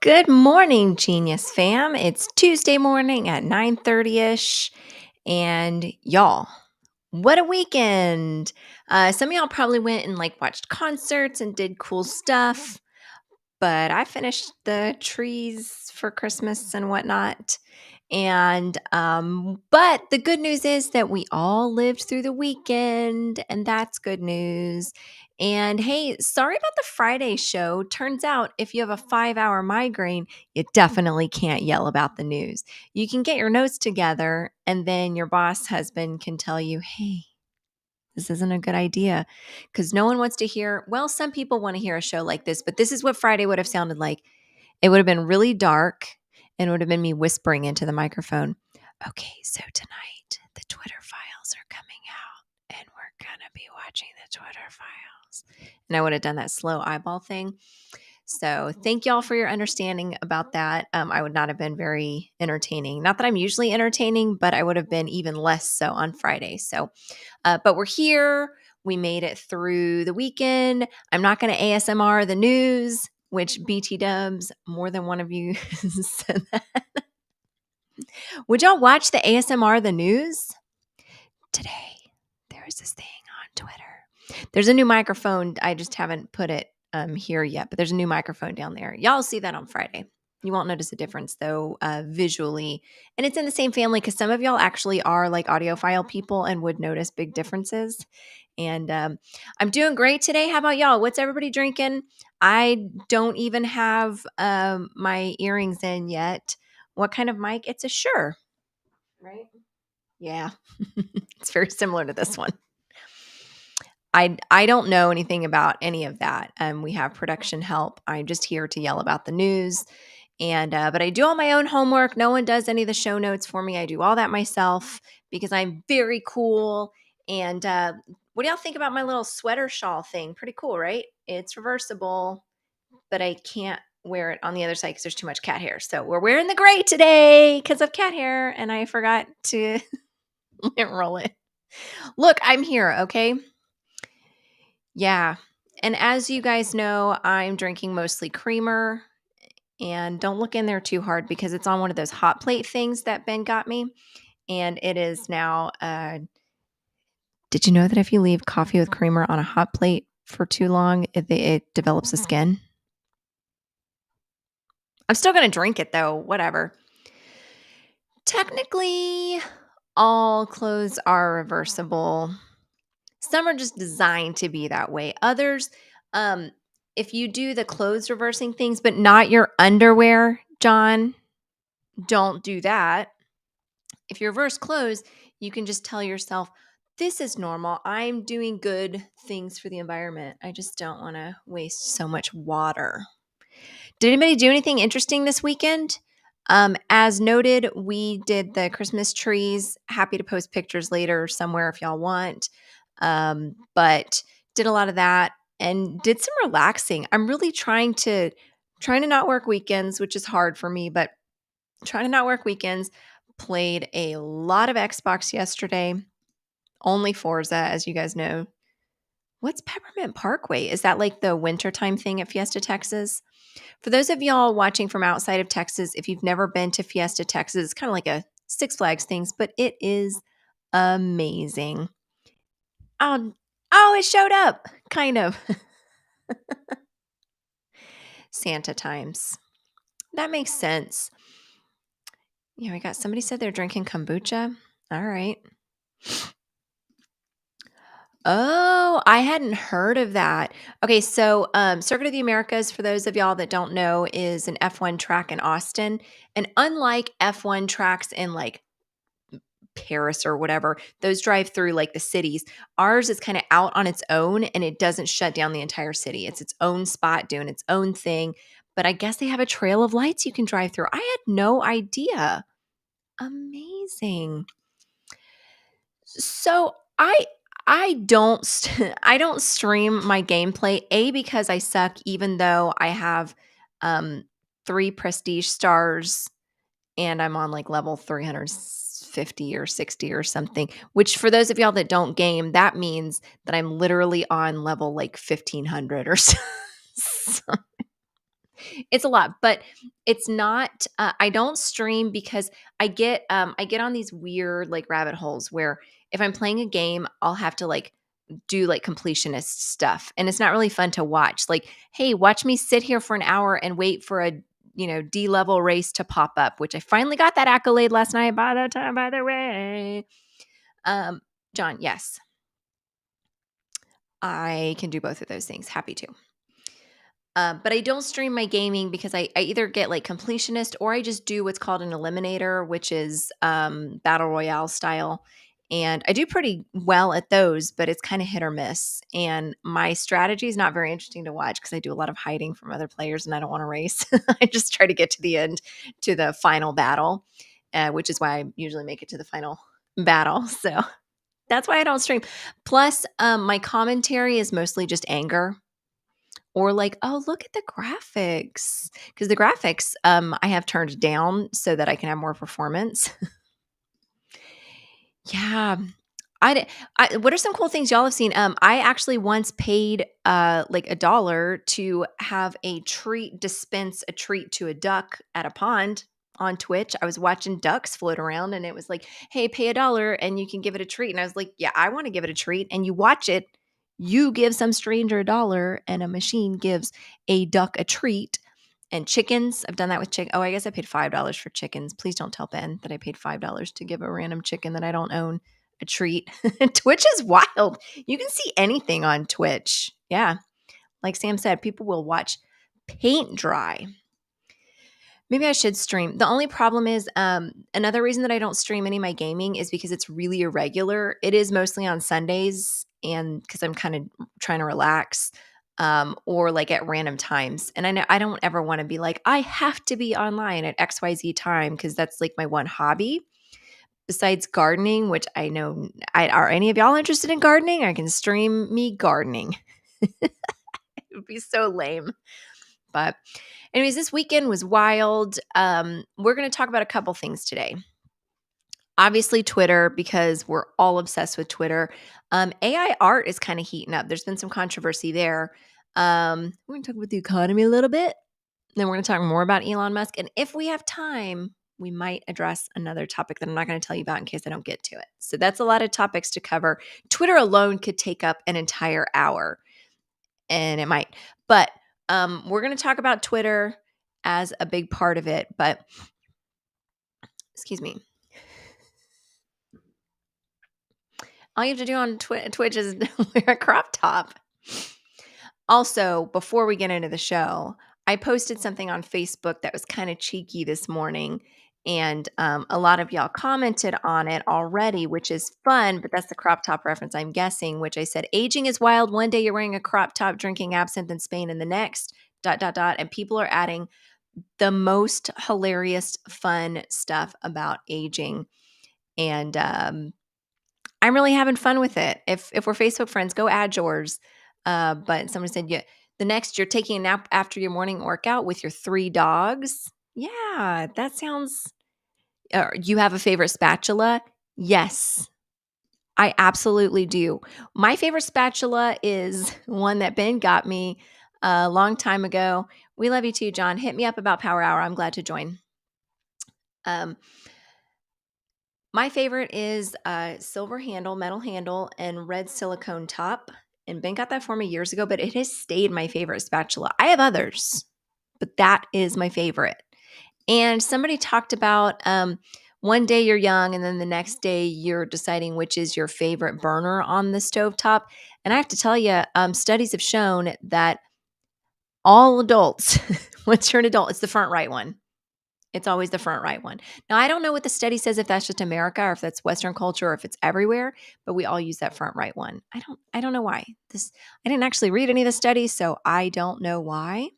Good morning, Genius fam. It's Tuesday morning at 9:30ish, and y'all, what a weekend. Some of y'all probably went and watched concerts and did cool stuff, but I finished the trees for Christmas and whatnot. And but the good news is that we all lived through the weekend, and that's good news. And hey, sorry about the Friday show. Turns out if you have a 5-hour migraine, you definitely can't yell about the news. You can get your notes together, and then your boss husband can tell you, hey, this isn't a good idea, because no one wants to hear. Well, some people want to hear a show like this, but this is what Friday would have sounded like. It would have been really dark, and it would have been me whispering into the microphone. Okay, so tonight the Twitter files are coming out, and we're going to be watching the Twitter files. And I would have done that slow eyeball thing. So thank y'all for your understanding about that. I would not have been very entertaining. Not that I'm usually entertaining, but I would have been even less so on Friday. So, but we're here. We made it through the weekend. I'm not going to ASMR the news, which BT dubs, more than one of you said that. Would y'all watch the ASMR the news? Today, there was this thing on Twitter. There's a new microphone. I just haven't put it here yet, but there's a new microphone down there. Y'all see that on Friday. You won't notice a difference though visually. And it's in the same family because some of y'all actually are like audiophile people and would notice big differences. And I'm doing great today. How about y'all? What's everybody drinking? I don't even have my earrings in yet. What kind of mic? It's a Shure, right? Yeah, it's very similar to this one. I don't know anything about any of that. We have production help. I'm just here to yell about the news. And but I do all my own homework. No one does any of the show notes for me. I do all that myself because I'm very cool. And what do y'all think about my little sweater shawl thing? Pretty cool, right? It's reversible, but I can't wear it on the other side because there's too much cat hair. So we're wearing the gray today because of cat hair, and I forgot to roll it. Look, I'm here, okay? Yeah. And as you guys know, I'm drinking mostly creamer. And don't look in there too hard because it's on one of those hot plate things that Ben got me. And it is now, did you know that if you leave coffee with creamer on a hot plate for too long, it develops a skin? I'm still going to drink it though, whatever. Technically, all clothes are reversible. Some are just designed to be that way. Others, um, if you do the clothes reversing things, but not your underwear, John, don't do that. If you reverse clothes, you can just tell yourself, this is normal. I'm doing good things for the environment. I just don't want to waste so much water. Did anybody do anything interesting this weekend? As noted, we did the Christmas trees. Happy to post pictures later somewhere if y'all want. But did a lot of that and did some relaxing. I'm really trying to not work weekends, which is hard for me, but trying to not work weekends. Played a lot of Xbox yesterday. Only Forza, as you guys know. What's Peppermint Parkway? Is that like the wintertime thing at Fiesta, Texas? For those of y'all watching from outside of Texas, if you've never been to Fiesta, Texas, it's kind of like a Six Flags things, but it is amazing. Oh, it showed up. Kind of. Santa times. That makes sense. Yeah, we got somebody said they're drinking kombucha. All right. Oh, I hadn't heard of that. Okay, so Circuit of the Americas, for those of y'all that don't know, is an F1 track in Austin. And unlike F1 tracks in like Paris or whatever, those drive through like the cities. Ours is kind of out on its own and it doesn't shut down the entire city. It's its own spot doing its own thing. But I guess they have a trail of lights you can drive through. I had no idea. Amazing. So I don't I don't stream my gameplay because I suck even though I have um 3 prestige stars and I'm on like level 350 or 60 or something, which for those of y'all that don't game, that means that I'm literally on level like 1500 or so. So it's a lot, but it's not I don't stream because I get on these weird like rabbit holes where if I'm playing a game, I'll have to like do like completionist stuff and it's not really fun to watch. Like, hey, watch me sit here for an hour and wait for a D level race to pop up, which I finally got that accolade last night by the way. John, yes. I can do both of those things. Happy to. But I don't stream my gaming because I either get like completionist or I just do what's called an eliminator, which is battle royale style. And I do pretty well at those, but it's kind of hit or miss. And my strategy is not very interesting to watch because I do a lot of hiding from other players and I don't want to race. I just try to get to the end, to the final battle, which is why I usually make it to the final battle. So that's why I don't stream. Plus, my commentary is mostly just anger or like, "Oh, look at the graphics," because the graphics, I have turned down so that I can have more performance. Yeah. What are some cool things y'all have seen? I actually once paid, like $1 to have a treat dispense a treat to a duck at a pond on Twitch. I was watching ducks float around and it was like, "Hey, pay $1 and you can give it a treat." And I was like, "Yeah, I wanna give it a treat." And you watch it, you give some stranger $1 and a machine gives a duck a treat. And chickens, I've done that with chicken. Oh, I guess I paid $5 for chickens. Please don't tell Ben that I paid $5 to give a random chicken that I don't own a treat. Twitch is wild. You can see anything on Twitch. Yeah. Like Sam said, people will watch paint dry. Maybe I should stream. The only problem is another reason that I don't stream any of my gaming is because it's really irregular. It is mostly on Sundays and because I'm kind of trying to relax or like at random times. And I know I don't ever want to be like, I have to be online at XYZ time because that's like my one hobby besides gardening, which I know are any of y'all interested in gardening? I can stream me gardening. It would be so lame. But anyways, this weekend was wild. We're going to talk about a couple things today. Obviously, Twitter, because we're all obsessed with Twitter. AI art is kind of heating up. There's been some controversy there. We're going to talk about the economy a little bit. Then we're going to talk more about Elon Musk. And if we have time, we might address another topic that I'm not going to tell you about in case I don't get to it. So that's a lot of topics to cover. Twitter alone could take up an entire hour, and it might. But we're going to talk about Twitter as a big part of it. But excuse me. All you have to do on Twitch is wear a crop top. Also, before we get into the show, I posted something on Facebook that was kind of cheeky this morning. And a lot of y'all commented on it already, which is fun, but that's the crop top reference, I'm guessing, which I said, aging is wild. One day you're wearing a crop top, drinking absinthe in Spain, and the next, ... And people are adding the most hilarious, fun stuff about aging. And I'm really having fun with it. If we're Facebook friends, go add yours. But someone said, yeah, the next you're taking a nap after your morning workout with your 3 dogs. Yeah, that sounds. You have a favorite spatula? Yes, I absolutely do. My favorite spatula is one that Ben got me a long time ago. We love you too, John. Hit me up about Power Hour. I'm glad to join. My favorite is silver handle, metal handle, and red silicone top. And Ben got that for me years ago, but it has stayed my favorite spatula. I have others, but that is my favorite. And somebody talked about one day you're young and then the next day you're deciding which is your favorite burner on the stovetop. And I have to tell you, studies have shown that all adults, once you're an adult, it's the front right one. It's always the front right one. Now, I don't know what the study says if that's just America or if that's Western culture or if it's everywhere, but we all use that front right one. I don't know why. I didn't actually read any of the studies, so I don't know why.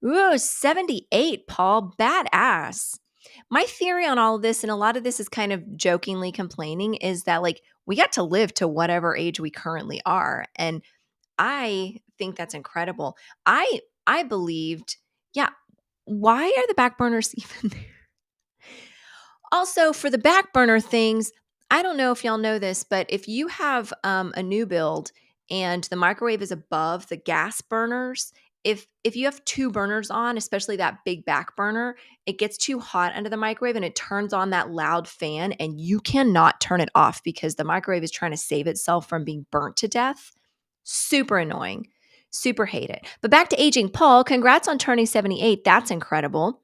Ooh, 78, Paul. Badass. My theory on all of this, and a lot of this is kind of jokingly complaining, is that like we got to live to whatever age we currently are. And I think that's incredible. I believed, yeah, why are the back burners even there? Also, for the back burner things, I don't know if y'all know this, but if you have a new build and the microwave is above the gas burners, if you have 2 burners on, especially that big back burner, it gets too hot under the microwave and it turns on that loud fan and you cannot turn it off because the microwave is trying to save itself from being burnt to death. Super annoying. Super hate it. But back to aging. Paul, congrats on turning 78. That's incredible.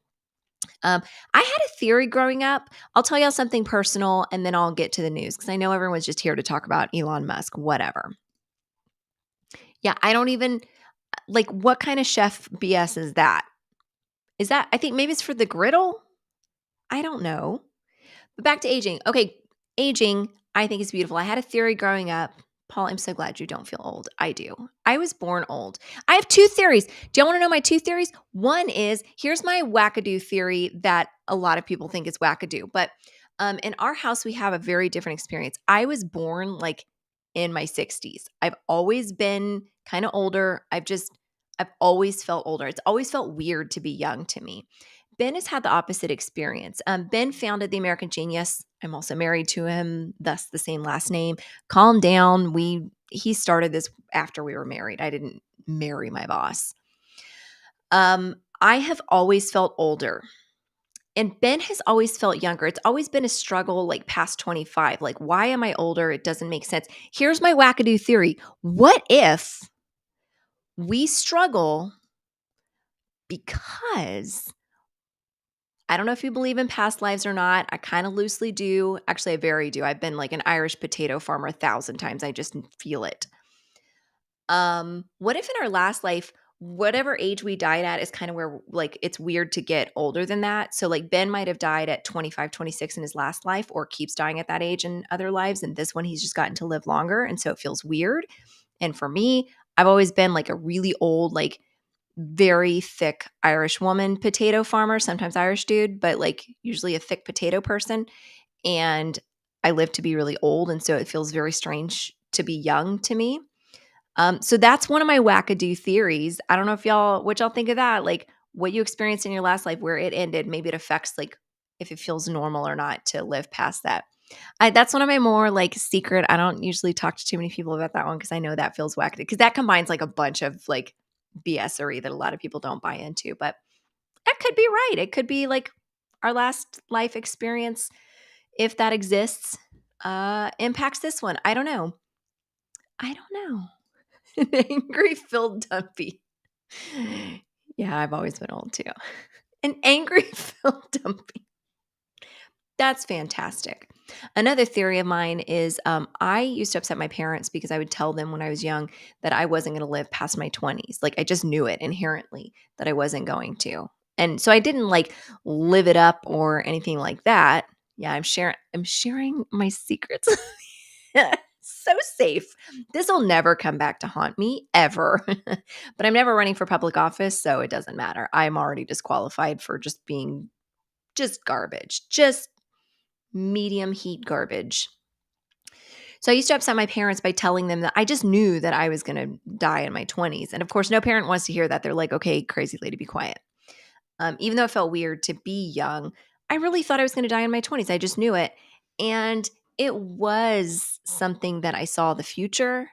I had a theory growing up. I'll tell y'all something personal and then I'll get to the news because I know everyone's just here to talk about Elon Musk, whatever. Yeah, I don't even like what kind of chef BS is that? Is that, I think maybe it's for the griddle? I don't know. But back to aging. Okay, aging, I think is beautiful. I had a theory growing up. Paul, I'm so glad you don't feel old. I do. I was born old. I have 2 theories. Do y'all want to know my 2 theories? One is, here's my wackadoo theory that a lot of people think is wackadoo. But in our house, we have a very different experience. I was born like in my 60s. I've always been kind of older. I've always felt older. It's always felt weird to be young to me. Ben has had the opposite experience. Ben founded the American Genius. I'm also married to him, thus the same last name. Calm down. He started this after we were married. I didn't marry my boss. I have always felt older. And Ben has always felt younger. It's always been a struggle like past 25. Like, why am I older? It doesn't make sense. Here's my wackadoo theory. What if we struggle because I don't know if you believe in past lives or not. I kind of loosely do. Actually, I very do. I've been like an Irish potato farmer 1,000 times. I just feel it. What if in our last life, whatever age we died at is kind of where like it's weird to get older than that. So like Ben might have died at 25, 26 in his last life or keeps dying at that age in other lives. And this one he's just gotten to live longer. And so it feels weird. And for me, I've always been like a really old, like very thick Irish woman potato farmer, sometimes Irish dude, but like usually a thick potato person. And I live to be really old. And so it feels very strange to be young to me. So that's one of my wackadoo theories. I don't know if what y'all think of that, like what you experienced in your last life, where it ended, maybe it affects like if it feels normal or not to live past that. That's one of my more like secret. I don't usually talk to too many people about that one because I know that feels wackadoo because that combines like a bunch of like BSery that a lot of people don't buy into. But that could be right. It could be like our last life experience, if that exists, impacts this one. I don't know. I don't know. An angry Phil Dumpy. Yeah, I've always been old too. An angry Phil Dumpy. That's fantastic. Another theory of mine is I used to upset my parents because I would tell them when I was young that I wasn't going to live past my 20s. Like I just knew it inherently that I wasn't going to. And so I didn't like live it up or anything like that. Yeah, I'm sharing my secrets. So safe. This will never come back to haunt me ever. But I'm never running for public office, so it doesn't matter. I'm already disqualified for just being just garbage, just medium heat garbage. So I used to upset my parents by telling them that I just knew that I was going to die in my 20s. And of course, no parent wants to hear that. They're like, okay, crazy lady, be quiet. Even though it felt weird to be young, I really thought I was going to die in my 20s. I just knew it. And it was something that I saw the future,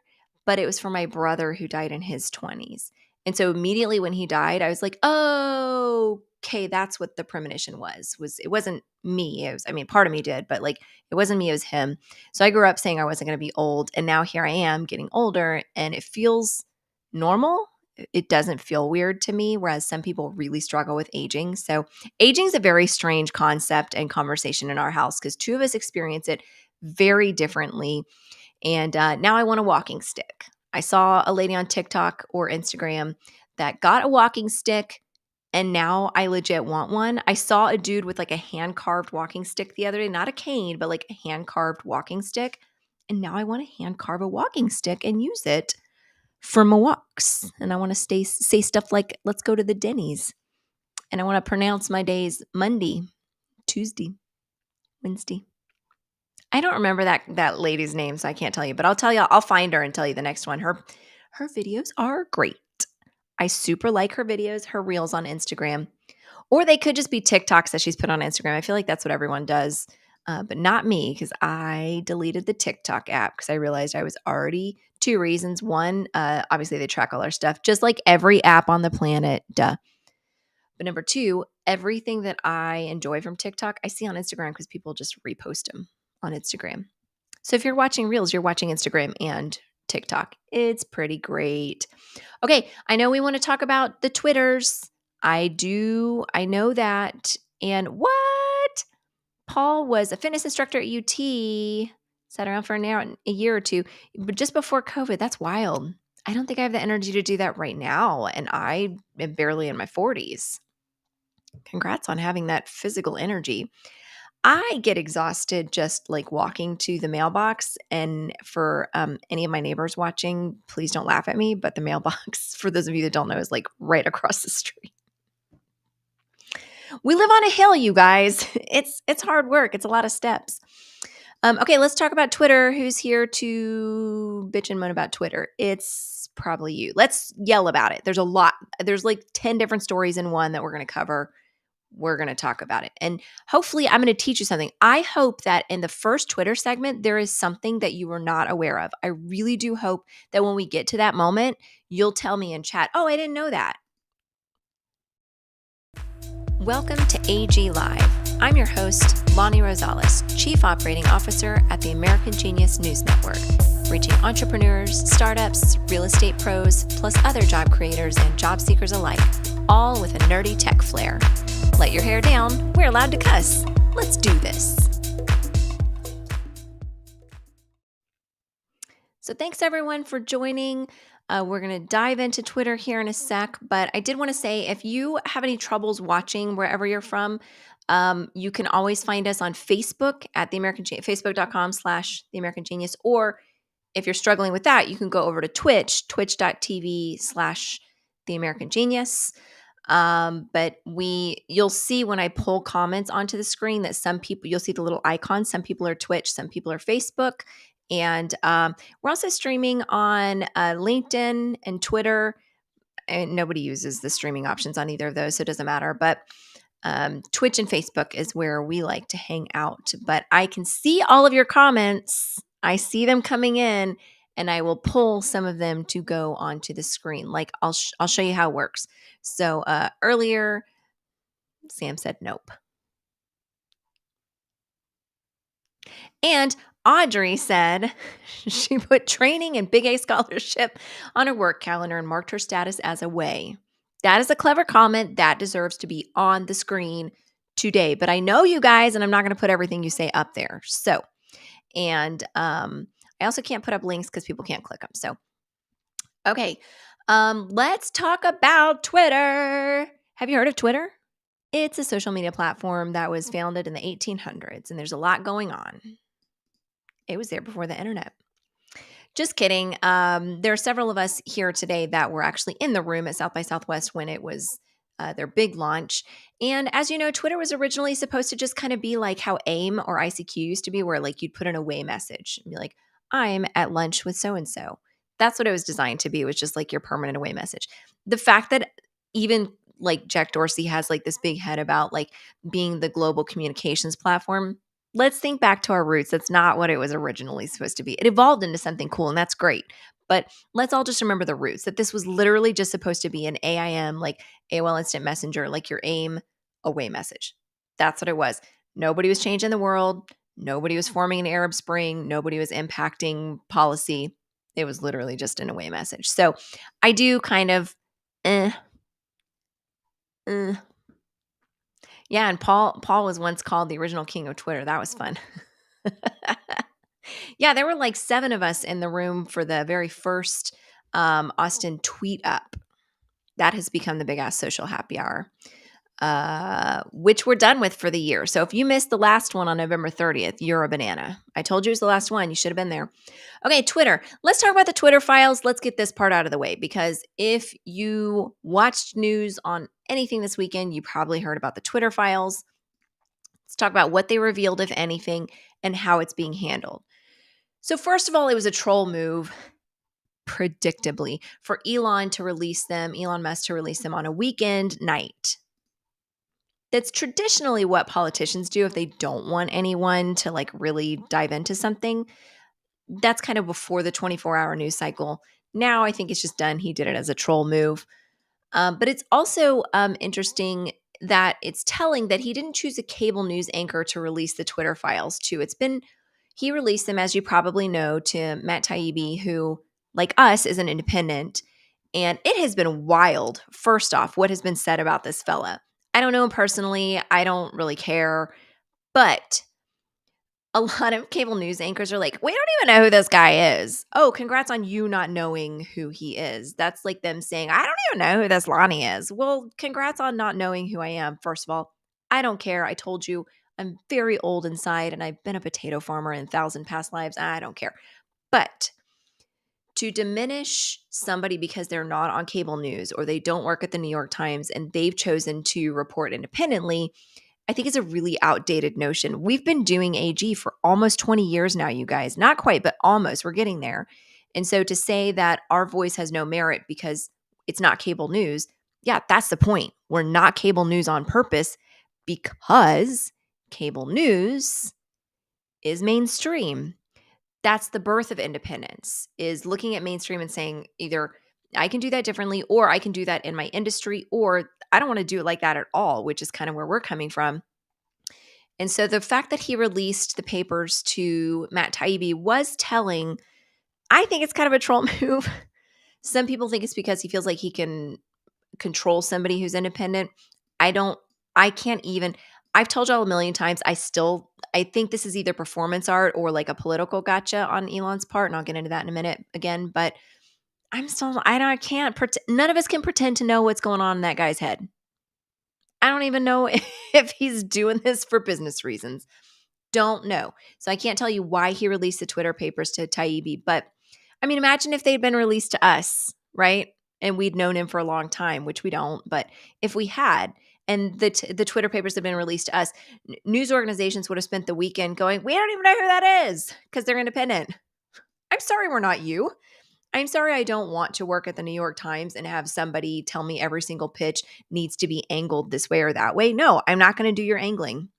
but it was for my brother who died in his 20s. And so immediately when he died, I was like, oh, okay, that's what the premonition was. It wasn't me. It was, I mean, part of me did, but like it wasn't me, it was him. So I grew up saying I wasn't going to be old. And now here I am getting older and it feels normal. It doesn't feel weird to me, whereas some people really struggle with aging. So aging is a very strange concept and conversation in our house because two of us experience it very differently. And now I want a walking stick. I saw a lady on TikTok or Instagram that got a walking stick and now I legit want one. I saw a dude with like a hand-carved walking stick the other day, not a cane, but like a hand-carved walking stick. And now I want to hand carve a walking stick and use it for my walks. And I want to say stuff like, let's go to the Denny's. And I want to pronounce my days Monday, Tuesday, Wednesday. I don't remember that lady's name, so I can't tell you, but I'll tell you, I'll find her and tell you the next one. Her videos are great. I super like her videos, her reels on Instagram. Or they could just be TikToks that she's put on Instagram. I feel like that's what everyone does, but not me because I deleted the TikTok app because I realized I was already two reasons. One, obviously they track all our stuff, just like every app on the planet, duh. But number two, everything that I enjoy from TikTok, I see on Instagram because people just repost them on Instagram. So if you're watching Reels, you're watching Instagram and TikTok. It's pretty great. Okay, I know we want to talk about the Twitters. I do. I know that. And what? Paul was a fitness instructor at UT, sat around for a year or two, but just before COVID. That's wild. I don't think I have the energy to do that right now. And I am barely in my 40s. Congrats on having that physical energy. I get exhausted just like walking to the mailbox. And for any of my neighbors watching, please don't laugh at me. But the mailbox, for those of you that don't know, is like right across the street. We live on a hill, you guys. It's hard work. It's a lot of steps. Okay, let's talk about Twitter. Who's here to bitch and moan about Twitter? It's probably you. Let's yell about it. There's a lot. There's like 10 different stories in one that we're going to cover. We're going to talk about it. And hopefully I'm going to teach you something. I hope that in the first Twitter segment, there is something that you were not aware of. I really do hope that when we get to that moment, you'll tell me in chat, oh, I didn't know that. Welcome to AG Live. I'm your host, Lani Rosales, Chief Operating Officer at the American Genius News Network, reaching entrepreneurs, startups, real estate pros, plus other job creators and job seekers alike, all with a nerdy tech flair. Let your hair down. We're allowed to cuss. Let's do this. So thanks everyone for joining. We're going to dive into Twitter here in a sec, but I did want to say if you have any troubles watching wherever you're from, you can always find us on Facebook at facebook.com/The American Genius, or if you're struggling with that, you can go over to Twitch, twitch.tv/The American Genius. But you'll see when I pull comments onto the screen that some people, you'll see the little icons. Some people are Twitch, some people are Facebook. And we're also streaming on LinkedIn and Twitter. And nobody uses the streaming options on either of those, so it doesn't matter. But Twitch and Facebook is where we like to hang out. But I can see all of your comments. I see them coming in, and I will pull some of them to go onto the screen. Like I'll show you how it works. So earlier, Sam said nope. And Audrey said she put training and Big A scholarship on her work calendar and marked her status as away. That is a clever comment that deserves to be on the screen today. But I know you guys, and I'm not going to put everything you say up there. So, and I also can't put up links because people can't click them. So, okay, let's talk about Twitter. Have you heard of Twitter? It's a social media platform that was founded in the 1800s, and there's a lot going on. It was there before the internet. Just kidding. There are several of us here today that were actually in the room at South by Southwest when it was their big launch. And as you know, Twitter was originally supposed to just kind of be like how AIM or ICQ used to be, where like you'd put an away message and be like, I'm at lunch with so-and-so. That's what it was designed to be. It was just like your permanent away message. The fact that even like Jack Dorsey has like this big head about like being the global communications platform. Let's think back to our roots. That's not what it was originally supposed to be. It evolved into something cool, and that's great. But let's all just remember the roots, that this was literally just supposed to be an AIM, like AOL Instant Messenger, like your AIM away message. That's what it was. Nobody was changing the world. Nobody was forming an Arab Spring. Nobody was impacting policy. It was literally just an away message. So I do kind of, yeah, and Paul was once called the original king of Twitter. That was fun. Yeah, there were like 7 of us in the room for the very first Austin Tweet Up. That has become the Big Ass Social Happy Hour, which we're done with for the year. So if you missed the last one on November 30th, you're a banana. I told you it was the last one. You should have been there. Okay, Twitter. Let's talk about the Twitter files. Let's get this part out of the way, because if you watched news on anything this weekend, you probably heard about the Twitter files. Let's talk about what they revealed, if anything, and how it's being handled. So first of all, it was a troll move, predictably, for Elon Musk to release them on a weekend night. That's traditionally what politicians do if they don't want anyone to like really dive into something. That's kind of before the 24-hour news cycle. Now I think it's just done. He did it as a troll move. But it's also interesting that it's telling that he didn't choose a cable news anchor to release the Twitter files to. He released them, as you probably know, to Matt Taibbi, who, like us, is an independent. And it has been wild, first off, what has been said about this fella. I don't know him personally. I don't really care. But a lot of cable news anchors are like, we don't even know who this guy is. Oh, congrats on you not knowing who he is. That's like them saying, I don't even know who this Lani is. Well, congrats on not knowing who I am. First of all, I don't care. I told you I'm very old inside, and I've been a potato farmer in 1,000 past lives. I don't care. But to diminish somebody because they're not on cable news or they don't work at the New York Times and they've chosen to report independently, I think it's a really outdated notion. We've been doing AG for almost 20 years now, you guys. Not quite, but almost. We're getting there. And so to say that our voice has no merit because it's not cable news, yeah, that's the point. We're not cable news on purpose because cable news is mainstream. That's the birth of independence, is looking at mainstream and saying either I can do that differently, or I can do that in my industry, or I don't want to do it like that at all, which is kind of where we're coming from. And so the fact that he released the papers to Matt Taibbi was telling. I think it's kind of a troll move. Some people think it's because he feels like he can control somebody who's independent. I don't I can't even I've told y'all a million times, I think this is either performance art or like a political gotcha on Elon's part, and I'll get into that in a minute again, but I can't none of us can pretend to know what's going on in that guy's head. I don't even know if he's doing this for business reasons. Don't know. So I can't tell you why he released the Twitter papers to Taibbi, but I mean, imagine if they'd been released to us, right? And we'd known him for a long time, which we don't, but if we had, and the Twitter papers had been released to us, news organizations would have spent the weekend going, "We don't even know who that is," because they're independent. I'm sorry we're not you. I'm sorry I don't want to work at the New York Times and have somebody tell me every single pitch needs to be angled this way or that way. No, I'm not going to do your angling.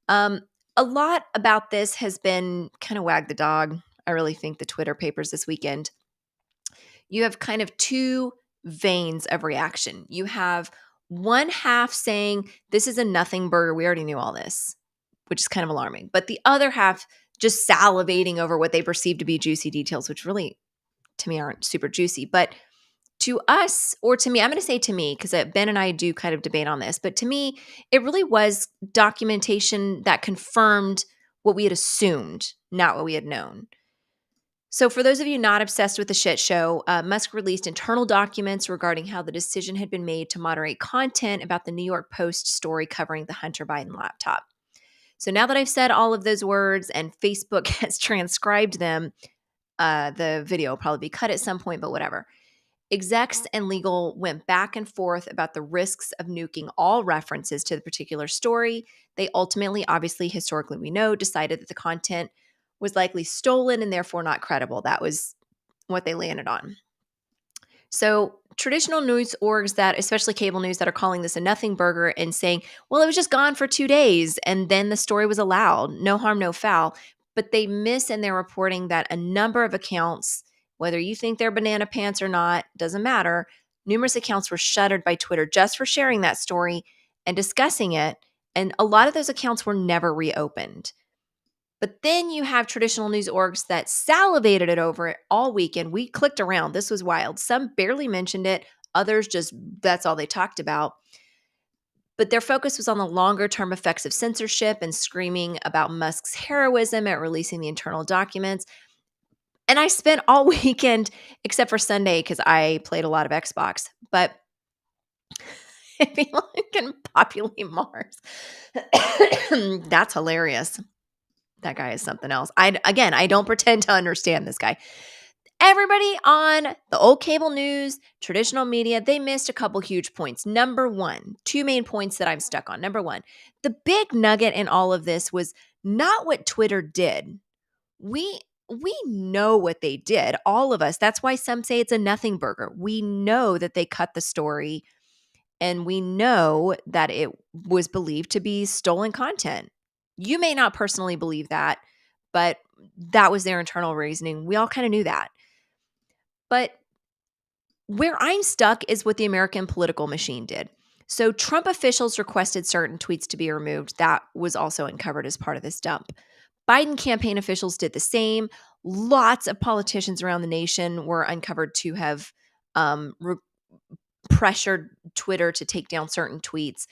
Um, a lot about this has been kind of wag the dog. I really think the Twitter papers this weekend. You have kind of two veins of reaction. You have one half saying, "This is a nothing burger. We already knew all this," which is kind of alarming. But the other half just salivating over what they perceive to be juicy details, which really, to me, aren't super juicy. But to us, or to me, I'm going to say to me, because Ben and I do kind of debate on this, but to me, it really was documentation that confirmed what we had assumed, not what we had known. So, for those of you not obsessed with the shit show, Musk released internal documents regarding how the decision had been made to moderate content about the New York Post story covering the Hunter Biden laptop. So, now that I've said all of those words and Facebook has transcribed them, the video will probably be cut at some point, but whatever. Execs and legal went back and forth about the risks of nuking all references to the particular story. They ultimately, obviously, historically, we know, decided that the content was likely stolen and therefore not credible. That was what they landed on. So, traditional news orgs that, especially cable news, that are calling this a nothing burger and saying, well, it was just gone for 2 days and then the story was allowed, no harm, no foul. But they miss in their reporting that a number of accounts, whether you think they're banana pants or not, doesn't matter. Numerous accounts were shuttered by Twitter just for sharing that story and discussing it. And a lot of those accounts were never reopened. But then you have traditional news orgs that salivated it over it all weekend. We clicked around. This was wild. Some barely mentioned it. Others just, that's all they talked about. But their focus was on the longer term effects of censorship and screaming about Musk's heroism at releasing the internal documents. And I spent all weekend, except for Sunday, because I played a lot of Xbox. But if Elon can populate Mars, that's hilarious. That guy is something else. I don't pretend to understand this guy. Everybody on the old cable news, traditional media, they missed a couple huge points. Number one, two main points that I'm stuck on. Number one, the big nugget in all of this was not what Twitter did. We know what they did, all of us. That's why some say it's a nothing burger. We know that they cut the story and we know that it was believed to be stolen content. You may not personally believe that, but that was their internal reasoning. We all kind of knew that. But where I'm stuck is what the American political machine did. So Trump officials requested certain tweets to be removed. That was also uncovered as part of this dump. Biden campaign officials did the same. Lots of politicians around the nation were uncovered to have pressured Twitter to take down certain tweets.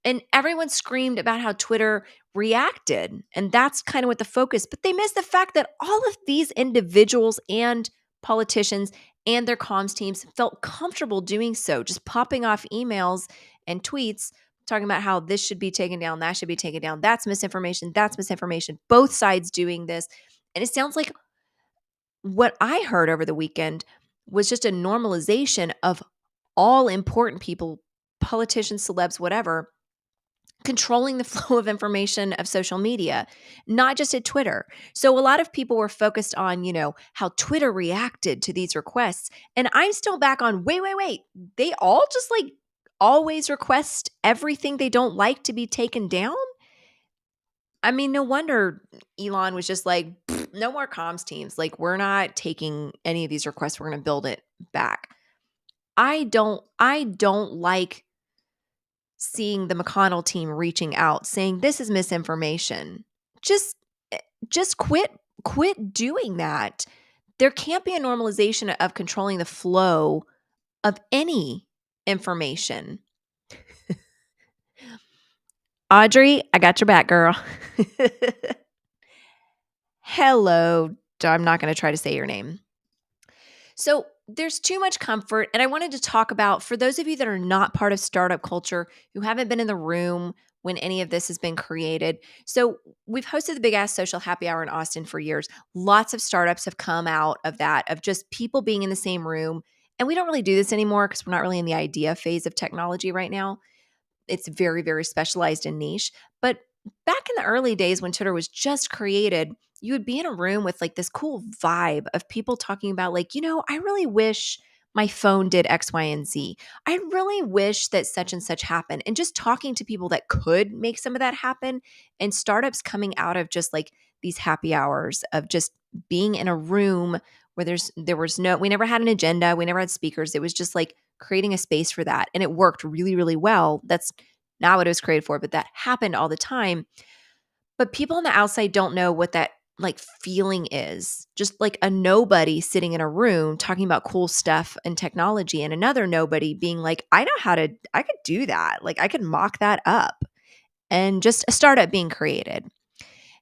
And everyone screamed about how Twitter reacted. And that's kind of what the focus, but they missed the fact that all of these individuals and politicians and their comms teams felt comfortable doing so, just popping off emails and tweets talking about how this should be taken down, that should be taken down, that's misinformation, both sides doing this. And it sounds like what I heard over the weekend was just a normalization of all important people, politicians, celebs, whatever, controlling the flow of information of social media, not just at Twitter. So a lot of people were focused on, how Twitter reacted to these requests. And I'm still back on, wait. They all just always request everything they don't like to be taken down? I mean, no wonder Elon was just like, no more comms teams. We're not taking any of these requests. We're going to build it back. I don't like seeing the McConnell team reaching out saying this is misinformation. Just quit doing that. There can't be a normalization of controlling the flow of any information. Audrey, I got your back, girl. Hello. I'm not going to try to say your name. So, there's too much comfort. And I wanted to talk about for those of you that are not part of startup culture, who haven't been in the room when any of this has been created. So, we've hosted the Big Ass Social Happy Hour in Austin for years. Lots of startups have come out of that, of just people being in the same room. And we don't really do this anymore because we're not really in the idea phase of technology right now. It's very, very specialized and niche. But back in the early days when Twitter was just created, you would be in a room with like this cool vibe of people talking about, like, I really wish my phone did X, Y, and Z. I really wish that such and such happened. And just talking to people that could make some of that happen, and startups coming out of just like these happy hours of just being in a room where we never had an agenda, we never had speakers. It was just like creating a space for that. And it worked really, really well. That's not what it was created for, but that happened all the time. But people on the outside don't know what that like feeling is. Just like a nobody sitting in a room talking about cool stuff and technology, and another nobody being like, I could do that. Like I could mock that up, and just a startup being created.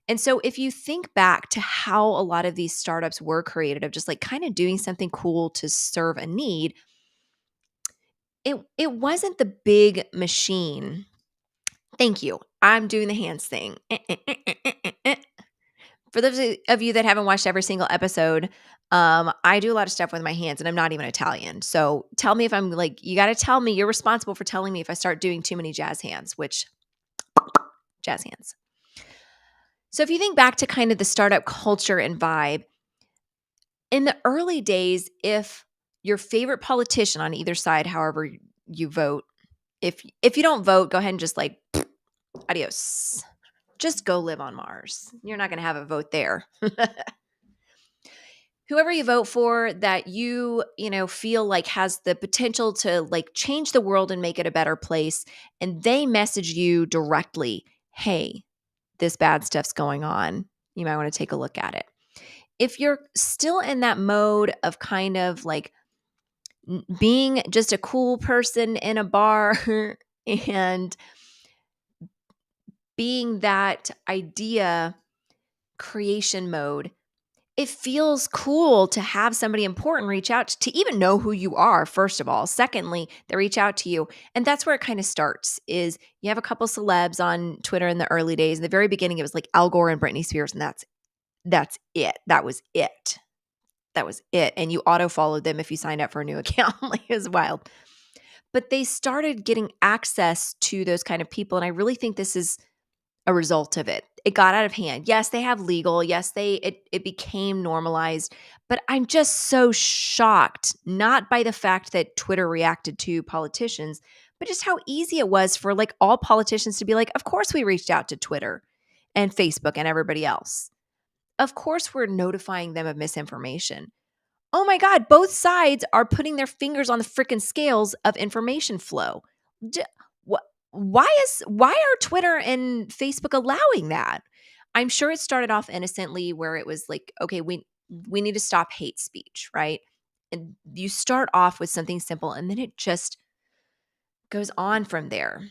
And so if you think back to how a lot of these startups were created, of just like kind of doing something cool to serve a need, it wasn't the big machine. Thank you. I'm doing the hands thing. For those of you that haven't watched every single episode, I do a lot of stuff with my hands, and I'm not even Italian. So tell me if I'm like, you got to tell me, you're responsible for telling me if I start doing too many jazz hands, which jazz hands. So if you think back to kind of the startup culture and vibe, in the early days, if your favorite politician on either side, however you vote, if you don't vote, go ahead and just like adios. Just go live on Mars. You're not going to have a vote there. Whoever you vote for that feel like has the potential to like change the world and make it a better place, and they message you directly, "Hey, this bad stuff's going on. You might want to take a look at it." If you're still in that mode of kind of like being just a cool person in a bar and being that idea creation mode, it feels cool to have somebody important reach out to even know who you are, first of all. Secondly, they reach out to you. And that's where it kind of starts, is you have a couple celebs on Twitter in the early days. In the very beginning, it was like Al Gore and Britney Spears, and that's it. That was it. That was it. And you auto-followed them if you signed up for a new account. Like, it was wild. But they started getting access to those kind of people. And I really think this is a result of it. It got out of hand. Yes, they have legal. Yes, it became normalized. But I'm just so shocked, not by the fact that Twitter reacted to politicians, but just how easy it was for like all politicians to be like, of course we reached out to Twitter and Facebook and everybody else. Of course we're notifying them of misinformation. Oh my God, both sides are putting their fingers on the freaking scales of information flow. D- wh- why are Twitter and Facebook allowing that? I'm sure it started off innocently, where it was like, okay, we need to stop hate speech, right? And you start off with something simple, and then it just goes on from there.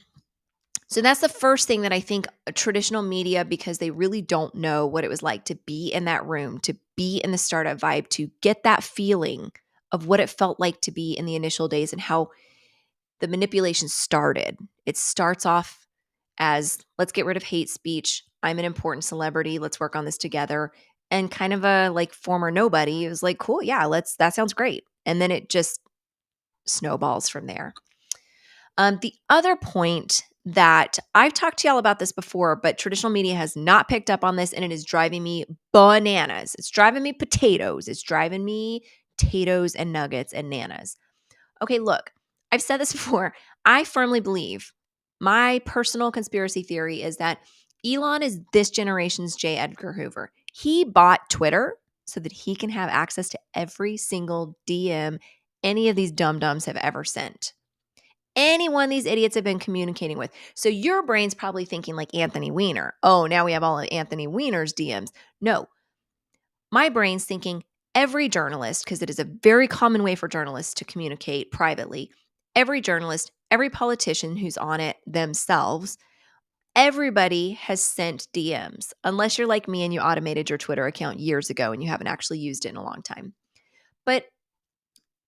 So that's the first thing that I think traditional media, because they really don't know what it was like to be in that room, to be in the startup vibe, to get that feeling of what it felt like to be in the initial days and how the manipulation started. It starts off as, let's get rid of hate speech. I'm an important celebrity. Let's work on this together. And kind of a like former nobody, it was like, cool, yeah, that sounds great. And then it just snowballs from there. The other point that I've talked to y'all about this before, but traditional media has not picked up on this, and it is driving me bananas. It's driving me potatoes. It's driving me potatoes and nuggets and nanas. Okay, look, I've said this before. I firmly believe, my personal conspiracy theory is that Elon is this generation's J. Edgar Hoover. He bought Twitter so that he can have access to every single DM any of these dum-dums have ever sent. Anyone these idiots have been communicating with. So your brain's probably thinking like Anthony Weiner. Oh, now we have all of Anthony Weiner's DMs. No, my brain's thinking every journalist, because it is a very common way for journalists to communicate privately. Every journalist, every politician who's on it themselves, everybody has sent DMs, unless you're like me and you automated your Twitter account years ago and you haven't actually used it in a long time. But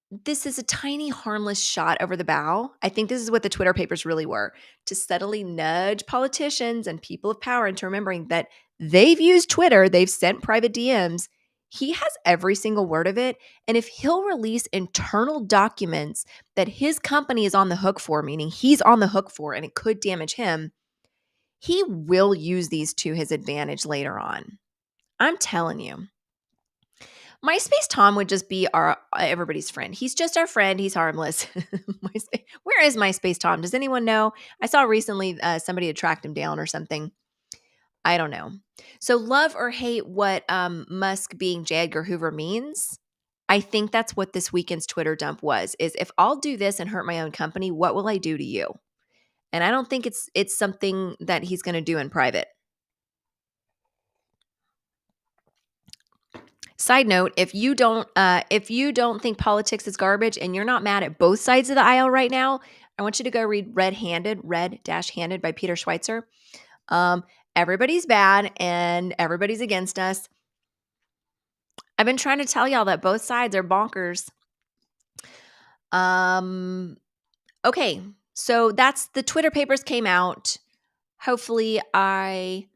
this is a tiny, harmless shot over the bow. I think this is what the Twitter papers really were, to subtly nudge politicians and people of power into remembering that they've used Twitter, they've sent private DMs. He has every single word of it. And if he'll release internal documents that his company is on the hook for, meaning he's on the hook for, and it could damage him, he will use these to his advantage later on. I'm telling you. MySpace Tom would just be our everybody's friend. He's just our friend. He's harmless. Where is MySpace Tom? Does anyone know? I saw recently somebody had tracked him down or something. I don't know. So love or hate what Musk being J. Edgar Hoover means. I think that's what this weekend's Twitter dump was, is if I'll do this and hurt my own company, what will I do to you? And I don't think it's something that he's going to do in private. Side note, if you don't think politics is garbage and you're not mad at both sides of the aisle right now, I want you to go read Red-Handed by Peter Schweitzer. Everybody's bad and everybody's against us. I've been trying to tell y'all that both sides are bonkers. Okay, so that's the Twitter papers came out. Hopefully I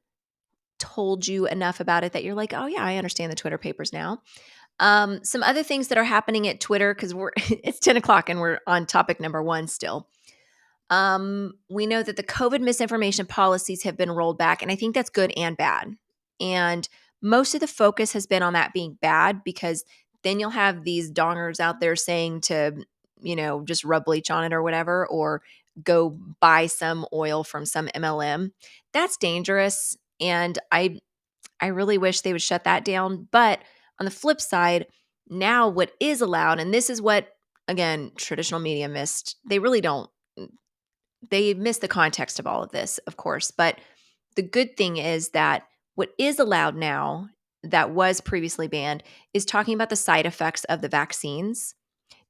told you enough about it that you're like, oh yeah, I understand the Twitter papers now. Some other things that are happening at Twitter, because it's 10 o'clock and we're on topic number 1 still. We know that the COVID misinformation policies have been rolled back, and I think that's good and bad. And most of the focus has been on that being bad, because then you'll have these dongers out there saying to, just rub bleach on it or whatever, or go buy some oil from some MLM. That's dangerous. And I really wish they would shut that down. But on the flip side, now what is allowed, and this is what, again, traditional media missed. They really don't. They missed the context of all of this, of course. But the good thing is that what is allowed now that was previously banned is talking about the side effects of the vaccines.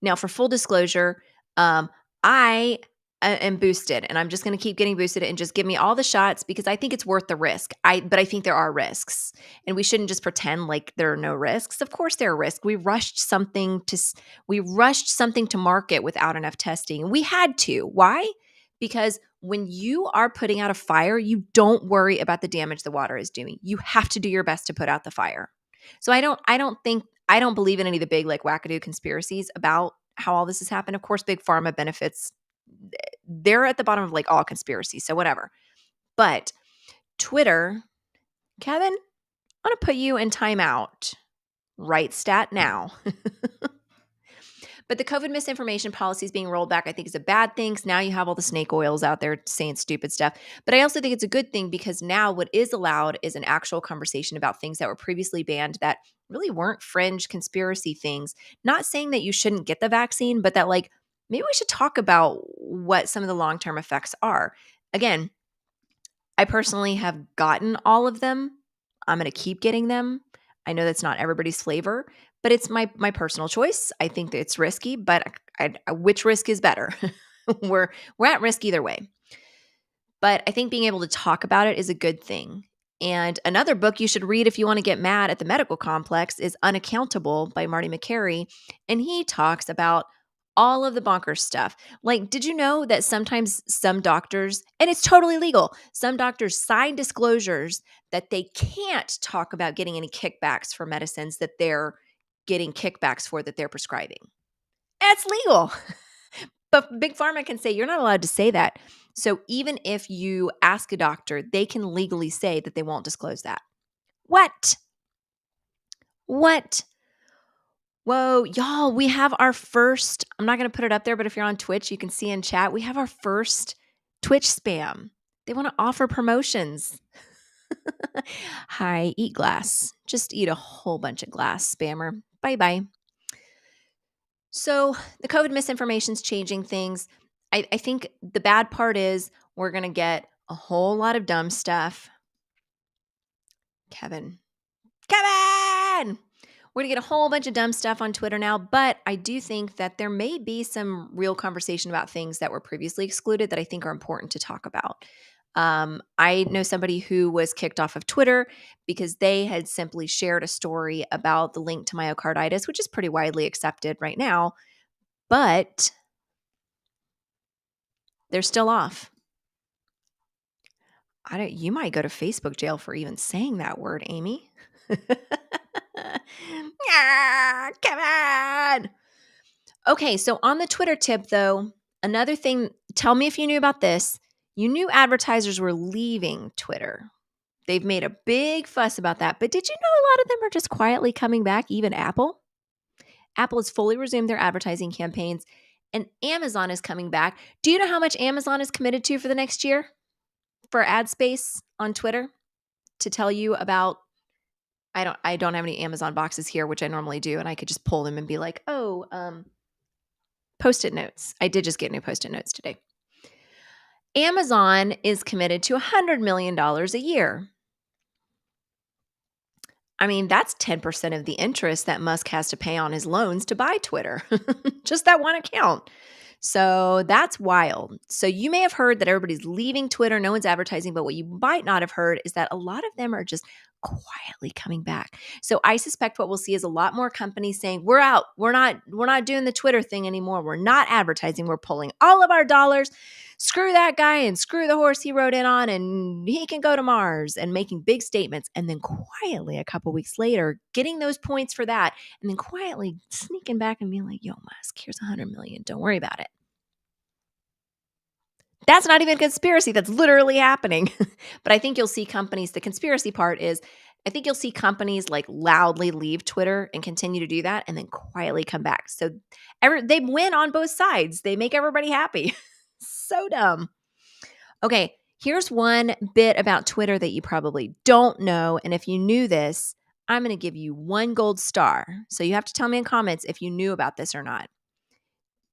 Now, for full disclosure, I am boosted, and I'm just going to keep getting boosted and just give me all the shots because I think it's worth the risk. But I think there are risks, and we shouldn't just pretend like there are no risks. Of course, there are risks. We rushed something to market without enough testing. We had to. Why? Because when you are putting out a fire, you don't worry about the damage the water is doing. You have to do your best to put out the fire. So I don't believe in any of the big like wackadoo conspiracies about how all this has happened. Of course, big pharma benefits. They're at the bottom of like all conspiracies, so whatever. But Twitter, Kevin, I want to put you in timeout. Right stat now. But the COVID misinformation policies being rolled back, I think, is a bad thing. Now you have all the snake oils out there saying stupid stuff. But I also think it's a good thing because now what is allowed is an actual conversation about things that were previously banned that really weren't fringe conspiracy things. Not saying that you shouldn't get the vaccine, but that like maybe we should talk about what some of the long-term effects are. Again, I personally have gotten all of them. I'm going to keep getting them. I know that's not everybody's flavor, but it's my personal choice. I think that it's risky, but which risk is better? we're at risk either way. But I think being able to talk about it is a good thing. And another book you should read if you want to get mad at the medical complex is Unaccountable by Marty McCary. And he talks about all of the bonkers stuff. Like, did you know that sometimes some doctors, and it's totally legal, some doctors sign disclosures that they can't talk about getting any kickbacks for medicines that they're getting kickbacks for that they're prescribing. That's legal. But Big Pharma can say, you're not allowed to say that. So even if you ask a doctor, they can legally say that they won't disclose that. What? Whoa, y'all, we have our first, I'm not going to put it up there, but if you're on Twitch, you can see in chat, we have our first Twitch spam. They want to offer promotions. Hi, eat glass. Just eat a whole bunch of glass, spammer. Bye-bye. So the COVID misinformation's changing things. I think the bad part is we're going to get a whole lot of dumb stuff. Kevin. We're going to get a whole bunch of dumb stuff on Twitter now, but I do think that there may be some real conversation about things that were previously excluded that I think are important to talk about. I know somebody who was kicked off of Twitter because they had simply shared a story about the link to myocarditis, which is pretty widely accepted right now, but they're still off. You might go to Facebook jail for even saying that word, Amy. Come on. Okay, so on the Twitter tip, though, another thing, tell me if you knew about this. You knew advertisers were leaving Twitter. They've made a big fuss about that. But did you know a lot of them are just quietly coming back, even Apple? Apple has fully resumed their advertising campaigns, and Amazon is coming back. Do you know how much Amazon is committed to for the next year for ad space on Twitter? To tell you about, I don't have any Amazon boxes here, which I normally do, and I could just pull them and be like, Post-it notes. I did just get new Post-it notes today. Amazon is committed to $100 million a year. I mean, that's 10% of the interest that Musk has to pay on his loans to buy Twitter. Just that one account. So that's wild. So you may have heard that everybody's leaving Twitter, no one's advertising, but what you might not have heard is that a lot of them are just quietly coming back. So I suspect what we'll see is a lot more companies saying, "We're out. We're not doing the Twitter thing anymore. We're not advertising. We're pulling all of our dollars. Screw that guy and screw the horse he rode in on, and he can go to Mars," and making big statements, and then quietly a couple weeks later getting those points for that, and then quietly sneaking back and being like, "Yo, Musk, here's $100 million. Don't worry about it." That's not even a conspiracy. That's literally happening. But I think you'll see companies, the conspiracy part is, I think you'll see companies like loudly leave Twitter and continue to do that and then quietly come back. So they win on both sides. They make everybody happy. So dumb. Okay, here's one bit about Twitter that you probably don't know. And if you knew this, I'm going to give you 1 gold star. So you have to tell me in comments if you knew about this or not.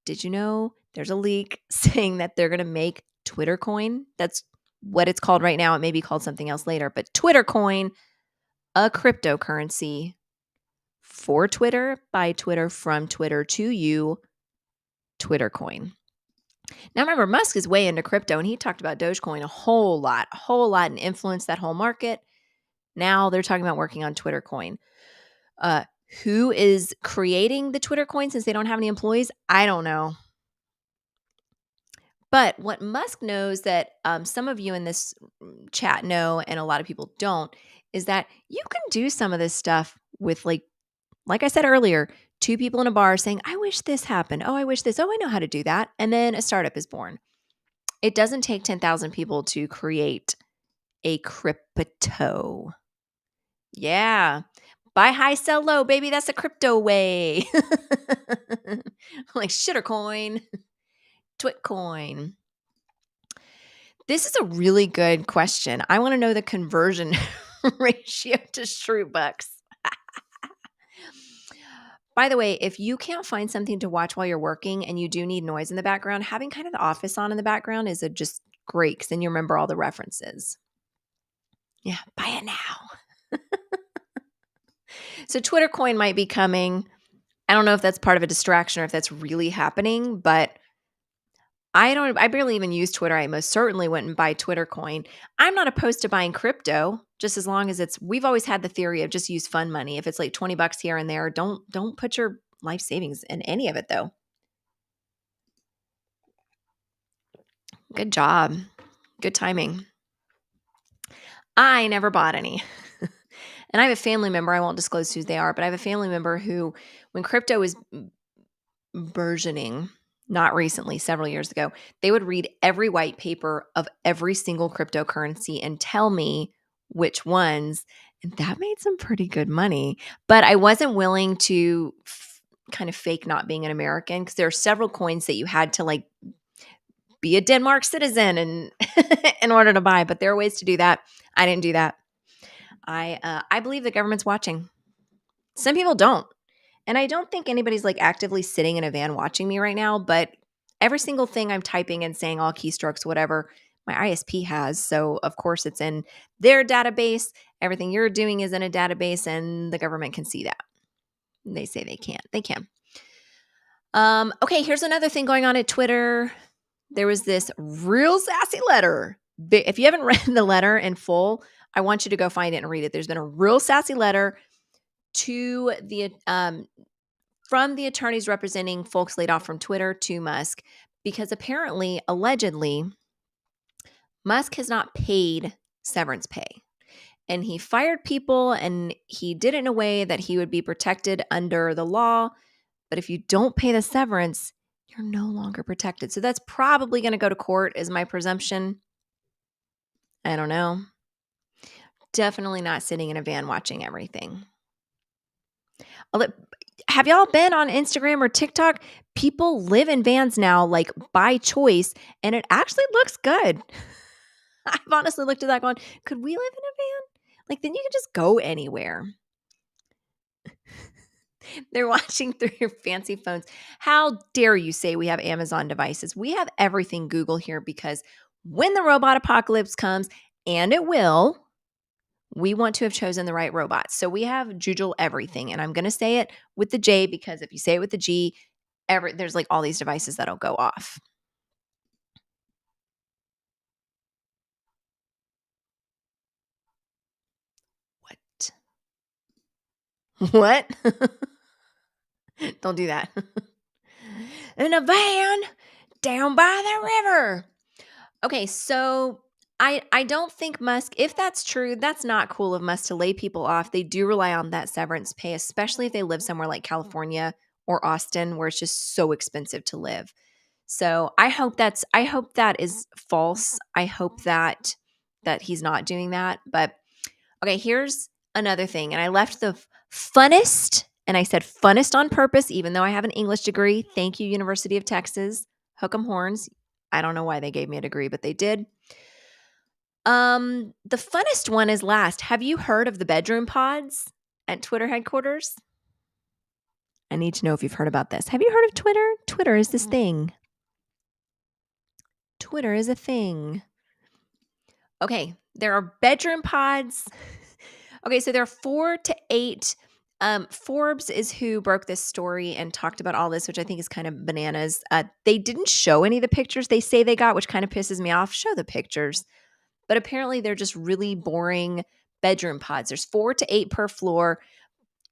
Did you know there's a leak saying that they're going to make Twitter coin? That's what it's called right now. It may be called something else later, but Twitter coin, a cryptocurrency for Twitter, by Twitter, from Twitter to you, Twitter coin. Now remember, Musk is way into crypto and he talked about Dogecoin a whole lot and influenced that whole market. Now they're talking about working on Twitter coin. Who is creating the Twitter coin since they don't have any employees? I don't know. But what Musk knows that some of you in this chat know and a lot of people don't is that you can do some of this stuff with like I said earlier, 2 people in a bar saying, "I wish this happened. Oh, I wish this. Oh, I know how to do that." And then a startup is born. It doesn't take 10,000 people to create a crypto. Yeah. Buy high, sell low, baby. That's the crypto way. Like shittercoin, Twitcoin. This is a really good question. I want to know the conversion ratio to Shrew bucks. By the way, if you can't find something to watch while you're working and you do need noise in the background, having kind of The Office on in the background is just great because then you remember all the references. Yeah, buy it now. So Twitter coin might be coming. I don't know if that's part of a distraction or if that's really happening, but I barely even use Twitter. I most certainly wouldn't buy Twitter coin. I'm not opposed to buying crypto, just as long as we've always had the theory of just use fun money. If it's like $20 here and there, don't put your life savings in any of it though. Good job. Good timing. I never bought any. And I have a family member, I won't disclose who they are, but I have a family member who, when crypto was burgeoning, not recently, several years ago, they would read every white paper of every single cryptocurrency and tell me which ones. And that made some pretty good money. But I wasn't willing to kind of fake not being an American because there are several coins that you had to like be a Denmark citizen and in order to buy. But there are ways to do that. I didn't do that. I believe the government's watching. Some people don't. And I don't think anybody's like actively sitting in a van watching me right now, but every single thing I'm typing and saying, all keystrokes, whatever, my ISP has. So of course it's in their database. Everything you're doing is in a database and the government can see that. They say they can't. They can. Okay, here's another thing going on at Twitter. There was this real sassy letter if you haven't read the letter in full, I want you to go find it and read it. There's been a real sassy letter to the from the attorneys representing folks laid off from Twitter to Musk, because apparently, allegedly, Musk has not paid severance pay. And he fired people, and he did it in a way that he would be protected under the law. But if you don't pay the severance, you're no longer protected. So that's probably going to go to court, is my presumption. I don't know. Definitely not sitting in a van watching everything. Have y'all been on Instagram or TikTok? People live in vans now, like by choice, and it actually looks good. I've honestly looked at that going, could we live in a van? Like, then you can just go anywhere. They're watching through your fancy phones. How dare you say we have Amazon devices? We have everything Google here, because when the robot apocalypse comes, and it will, we want to have chosen the right robots. So we have Jujul everything. And I'm going to say it with the J, because if you say it with the G, there's like all these devices that'll go off. What? Don't do that. In a van down by the river. Okay, so I don't think Musk, if that's true, that's not cool of Musk to lay people off. They do rely on that severance pay, especially if they live somewhere like California or Austin, where it's just so expensive to live. So I hope that is false. I hope that he's not doing that. But okay, here's another thing. And I left the funnest, and I said funnest on purpose, even though I have an English degree. Thank you, University of Texas. Hook 'em horns. I don't know why they gave me a degree, but they did. The funnest one is last. Have you heard of the bedroom pods at Twitter headquarters? I need to know if you've heard about this. Have you heard of Twitter? Twitter is this thing. Twitter is a thing. Okay, there are bedroom pods. Okay, so there are 4 to 8. Forbes is who broke this story and talked about all this, which I think is kind of bananas. They didn't show any of the pictures they say they got, which kind of pisses me off. Show the pictures. But apparently they're just really boring bedroom pods. There's 4 to 8 per floor.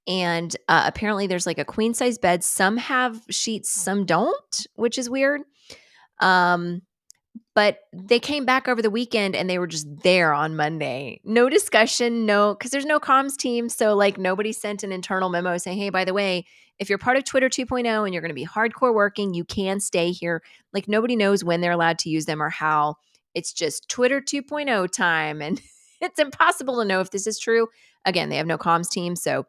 And apparently there's like a queen size bed. Some have sheets, some don't, which is weird. But they came back over the weekend and they were just there on Monday. No discussion, because there's no comms team. So like nobody sent an internal memo saying, hey, by the way, if you're part of Twitter 2.0 and you're going to be hardcore working, you can stay here. Like nobody knows when they're allowed to use them or how. It's just Twitter 2.0 time. And it's impossible to know if this is true. Again, they have no comms team, so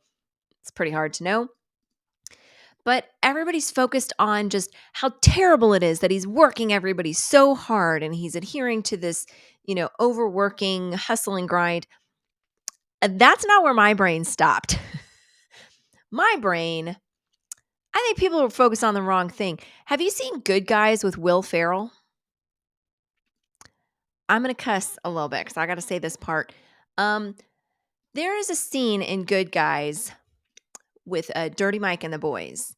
it's pretty hard to know. But everybody's focused on just how terrible it is that he's working everybody so hard and he's adhering to this, overworking, hustle and grind. That's not where my brain stopped. My brain, I think people are focused on the wrong thing. Have you seen Good Guys with Will Ferrell? I'm going to cuss a little bit because I got to say this part. There is a scene in Good Guys with Dirty Mike and the boys.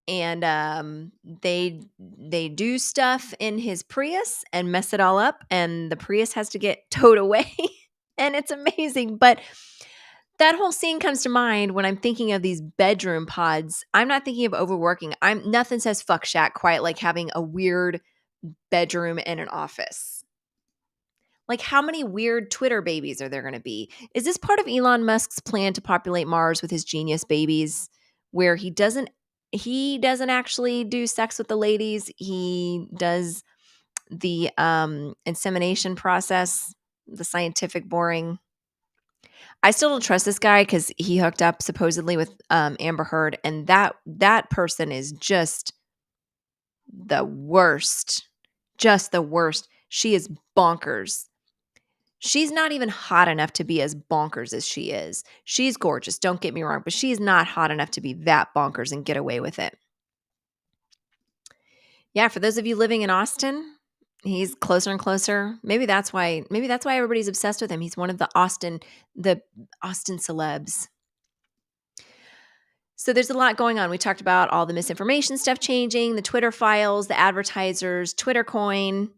And they do stuff in his Prius and mess it all up, and the Prius has to get towed away, and it's amazing. But that whole scene comes to mind when I'm thinking of these bedroom pods. I'm not thinking of overworking. Nothing says fuck shack quite like having a weird bedroom in an office. Like, how many weird Twitter babies are there going to be? Is this part of Elon Musk's plan to populate Mars with his genius babies, where he doesn't actually do sex with the ladies? He does the insemination process, the scientific boring. I still don't trust this guy because he hooked up supposedly with Amber Heard, and that person is just the worst. Just the worst. She is bonkers. She's not even hot enough to be as bonkers as she is. She's gorgeous, don't get me wrong, but she's not hot enough to be that bonkers and get away with it. Yeah, for those of you living in Austin, he's closer and closer. Maybe that's why everybody's obsessed with him. He's one of the Austin celebs. So there's a lot going on. We talked about all the misinformation stuff changing, the Twitter files, the advertisers, Twitter coin.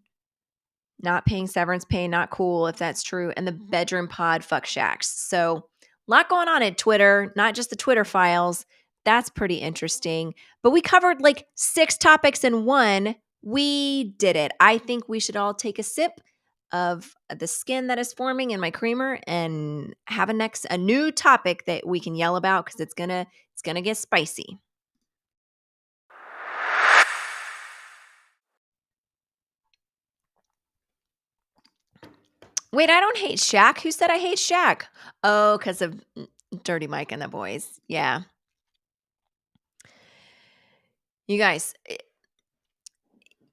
not paying severance pay, not cool if that's true, and the bedroom pod fuck shacks. So, a lot going on at Twitter, not just the Twitter files. That's pretty interesting. But we covered like 6 topics in one. We did it. I think we should all take a sip of the skin that is forming in my creamer and have a new topic that we can yell about because it's gonna get spicy. Wait, I don't hate Shaq. Who said I hate Shaq? Oh, because of Dirty Mike and the boys. Yeah. You guys,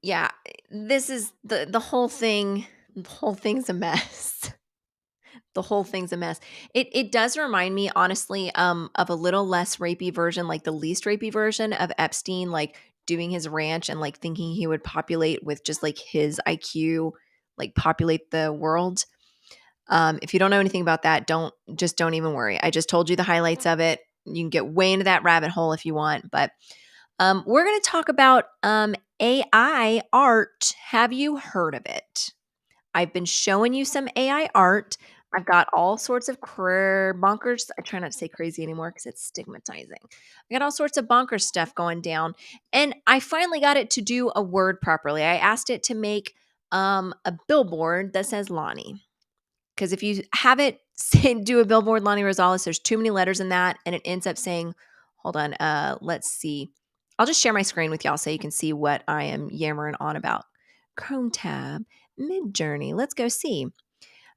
yeah, this is the whole thing. The whole thing's a mess. The whole thing's a mess. It does remind me, honestly, of a little less rapey version, like the least rapey version of Epstein, like doing his ranch and like thinking he would populate with just like his IQ, like populate the world. If you don't know anything about that, don't even worry. I just told you the highlights of it. You can get way into that rabbit hole if you want, but we're going to talk about AI art. Have you heard of it? I've been showing you some AI art. I've got all sorts of bonkers. I try not to say crazy anymore because it's stigmatizing. I got all sorts of bonkers stuff going down. And I finally got it to do a word properly. I asked it to make a billboard that says Lani. Because if you have it do a billboard Lani Rosales, there's too many letters in that, and it ends up saying, hold on, let's see. I'll just share my screen with y'all so you can see what I am yammering on about. Chrome tab, Midjourney, let's go see.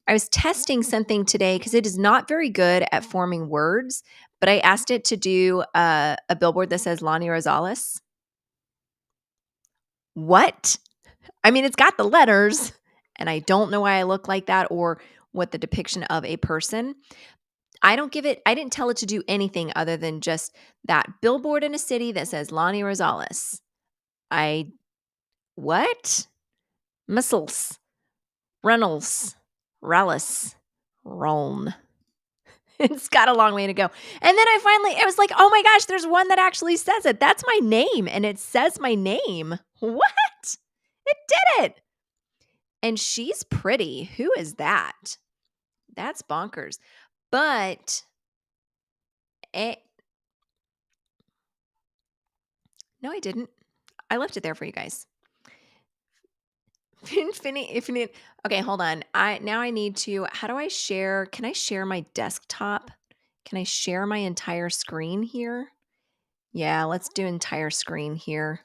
I was testing something today because it is not very good at forming words, but I asked it to do a billboard that says Lani Rosales. What? I mean, it's got the letters, and I don't know why I look like that or what the depiction of a person. I didn't tell it to do anything other than just that billboard in a city that says Lani Rosales. What? Missiles, Reynolds, Rallis, Roan. It's got a long way to go. And then it was like, oh my gosh, there's one that actually says it. That's my name. And it says my name. What? It did it. And she's pretty. Who is that? That's bonkers. But no, I didn't. I left it there for you guys. Okay, hold on. I need to. How do I share? Can I share my desktop? Can I share my entire screen here? Yeah, let's do entire screen here.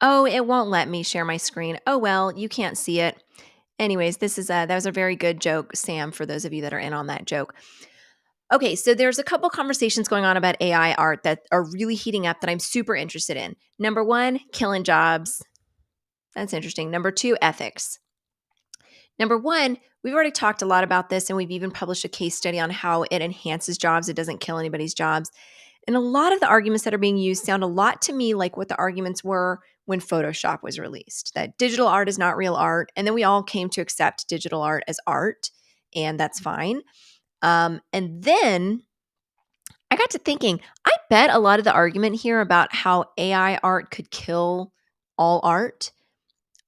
Oh, it won't let me share my screen. Oh well, you can't see it. Anyways, that was a very good joke, Sam, for those of you that are in on that joke. Okay, so there's a couple conversations going on about AI art that are really heating up that I'm super interested in. Number 1, killing jobs. That's interesting. Number 2, ethics. Number 1, we've already talked a lot about this, and we've even published a case study on how it enhances jobs. It doesn't kill anybody's jobs. And a lot of the arguments that are being used sound a lot to me like what the arguments were when Photoshop was released, that digital art is not real art. And then we all came to accept digital art as art, and that's fine. And then I got to thinking, I bet a lot of the argument here about how AI art could kill all art,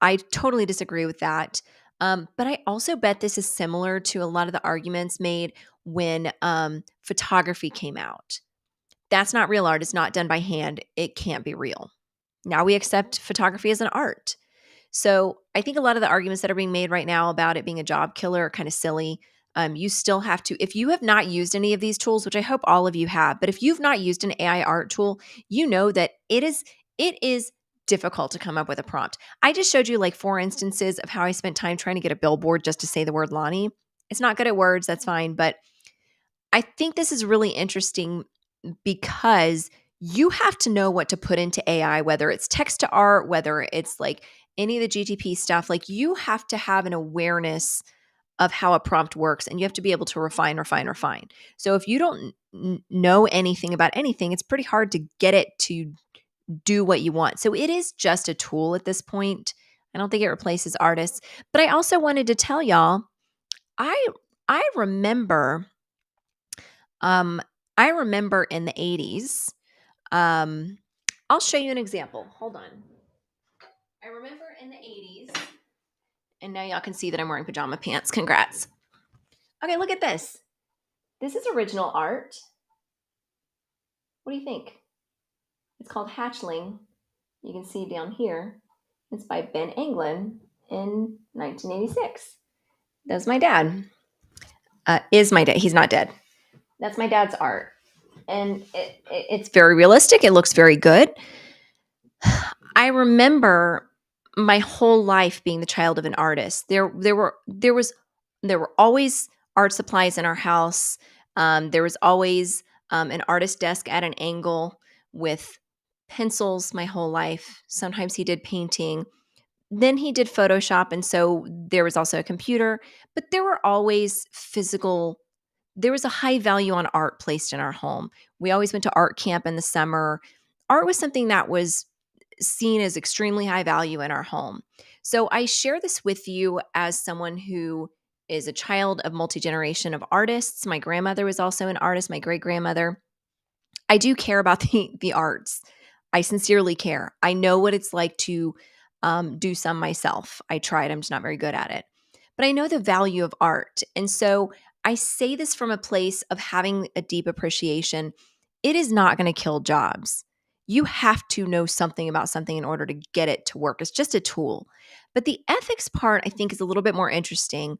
I totally disagree with that. But I also bet this is similar to a lot of the arguments made when photography came out. That's not real art. It's not done by hand. It can't be real. Now we accept photography as an art. So I think a lot of the arguments that are being made right now about it being a job killer are kind of silly. You still have to, if you have not used any of these tools, which I hope all of you have, but if you've not used an AI art tool, you know that it is difficult to come up with a prompt. I just showed you like 4 instances of how I spent time trying to get a billboard just to say the word Lani. It's not good at words, that's fine, but I think this is really interesting because you have to know what to put into AI, whether it's text to art, whether it's like any of the GTP stuff. Like you have to have an awareness of how a prompt works, and you have to be able to refine. So if you don't know anything about anything, it's pretty hard to get it to do what you want. So it is just a tool at this point. I don't think it replaces artists. But I also wanted to tell y'all, I remember I remember in the 80s, I'll show you an example. Hold on. I remember in the 80s, And now y'all can see that I'm wearing pajama pants. Congrats. Okay, look at this. This is original art. What do you think? It's called Hatchling. You can see down here. It's by Ben Anglin in 1986. That's my dad. Is my dad. He's not dead. That's my dad's art. And it's very realistic. It looks very good. I remember my whole life being the child of an artist. There were always art supplies in our house. There was always an artist desk at an angle with pencils my whole life. Sometimes he did painting. Then he did Photoshop, and so there was also a computer. But there were always physical. There was a high value on art placed in our home. We always went to art camp in the summer. Art was something that was seen as extremely high value in our home. So I share this with you as someone who is a child of multi-generation of artists. My grandmother was also an artist, my great-grandmother. I do care about the arts. I sincerely care. I know what it's like to do some myself. I tried. I'm just not very good at it. But I know the value of art. And so I say this from a place of having a deep appreciation. It is not going to kill jobs. You have to know something about something in order to get it to work. It's just a tool. But the ethics part, I think, is a little bit more interesting.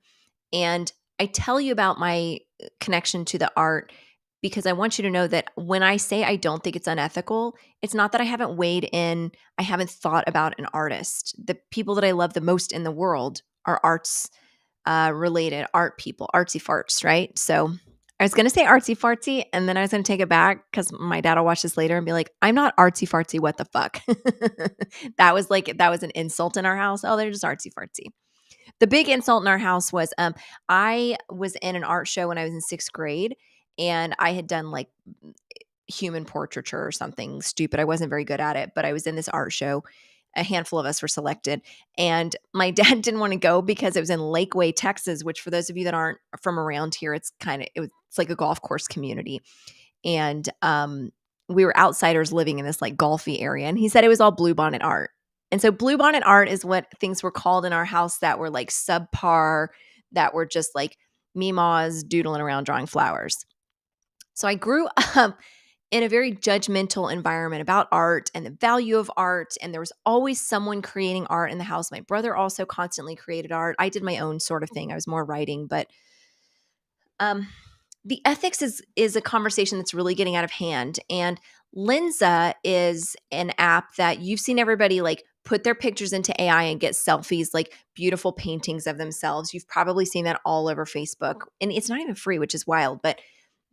And I tell you about my connection to the art because I want you to know that when I say I don't think it's unethical, it's not that I haven't weighed in, I haven't thought about an artist. The people that I love the most in the world are arts related, art people, artsy farts, right? So I was going to say artsy fartsy, and then I was going to take it back because my dad will watch this later and be like, I'm not artsy fartsy. What the fuck? That was an insult in our house. Oh, they're just artsy fartsy. The big insult in our house was I was in an art show when I was in sixth grade, and I had done like human portraiture or something stupid. I wasn't very good at it, but I was in this art show. A handful of us were selected, and my dad didn't want to go because it was in Lakeway, Texas, which for those of you that aren't from around here, it's like a golf course community. And we were outsiders living in this like golfy area, and he said it was all bluebonnet art. And so bluebonnet art is what things were called in our house that were like subpar, that were just like meemaws doodling around drawing flowers. So I grew up in a very judgmental environment about art and the value of art. And there was always someone creating art in the house. My brother also constantly created art. I did my own sort of thing. I was more writing, but the ethics is a conversation that's really getting out of hand. And Lenza is an app that you've seen everybody like put their pictures into AI and get selfies, like beautiful paintings of themselves. You've probably seen that all over Facebook. And it's not even free, which is wild. But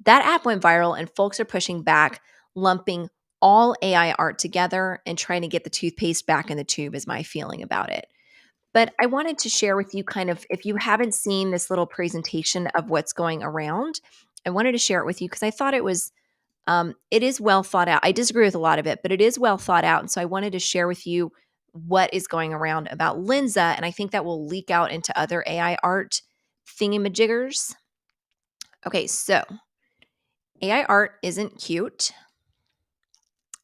that app went viral and folks are pushing back, lumping all AI art together and trying to get the toothpaste back in the tube is my feeling about it. But I wanted to share with you kind of, if you haven't seen this little presentation of what's going around, I wanted to share it with you because I thought it is well thought out. I disagree with a lot of it, but it is well thought out. And so I wanted to share with you what is going around about Lenza. And I think that will leak out into other AI art thingamajiggers. Okay, so AI art isn't cute.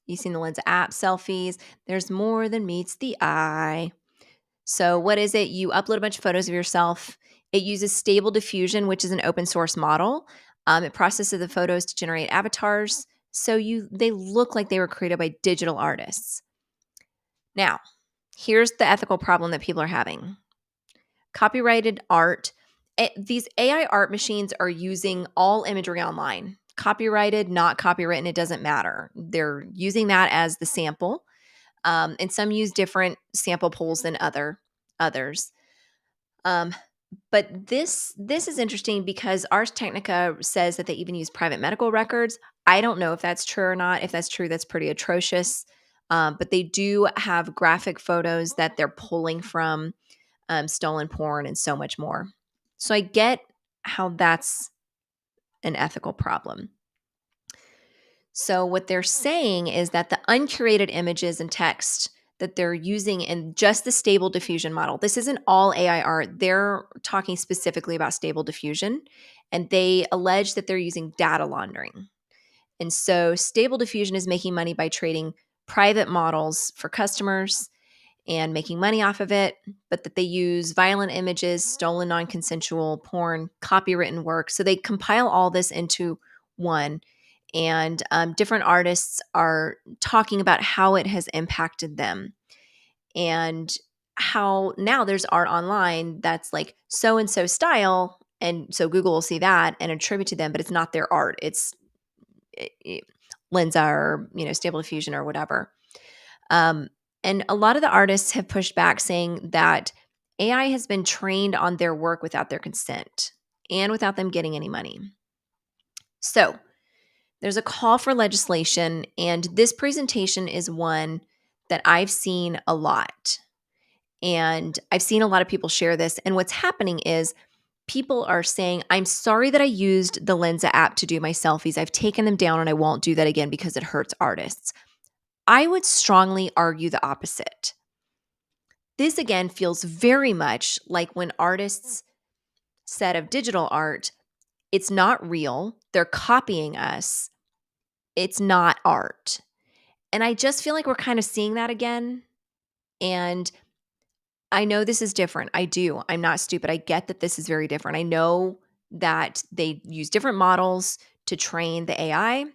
You've seen the Lenza app selfies. There's more than meets the eye. So what is it? You upload a bunch of photos of yourself. It uses Stable Diffusion, which is an open source model. It processes the photos to generate avatars. So they look like they were created by digital artists. Now, here's the ethical problem that people are having. Copyrighted art. These AI art machines are using all imagery online. Copyrighted, not copywritten, it doesn't matter. They're using that as the sample. And some use different sample pools than others. But this is interesting because Ars Technica says that they even use private medical records. I don't know if that's true or not. If that's true, that's pretty atrocious. But they do have graphic photos that they're pulling from stolen porn and so much more. So I get how that's an ethical problem. So what they're saying is that the uncurated images and text that they're using in just the Stable Diffusion model, this isn't all AI art. They're talking specifically about Stable Diffusion, and they allege that they're using data laundering. And so Stable Diffusion is making money by trading private models for customers. and making money off of it, but that they use violent images, stolen non consensual porn, copywritten work. So they compile all this into one. And different artists are talking about how it has impacted them and how now there's art online that's like so and so style. And so Google will see that and attribute to them, but it's not their art. It's Lenza or Stable Diffusion or whatever. Um, and a lot of the artists have pushed back saying that AI has been trained on their work without their consent and without them getting any money. So there's a call for legislation, and this presentation is one that I've seen a lot. And I've seen a lot of people share this. And what's happening is people are saying, I'm sorry that I used the Lenza app to do my selfies. I've taken them down and I won't do that again because it hurts artists. I would strongly argue the opposite. This again feels very much like when artists said of digital art, it's not real. They're copying us. It's not art. And I just feel like we're kind of seeing that again. And I know this is different. I do. I'm not stupid. I get that this is very different. I know that they use different models to train the AI,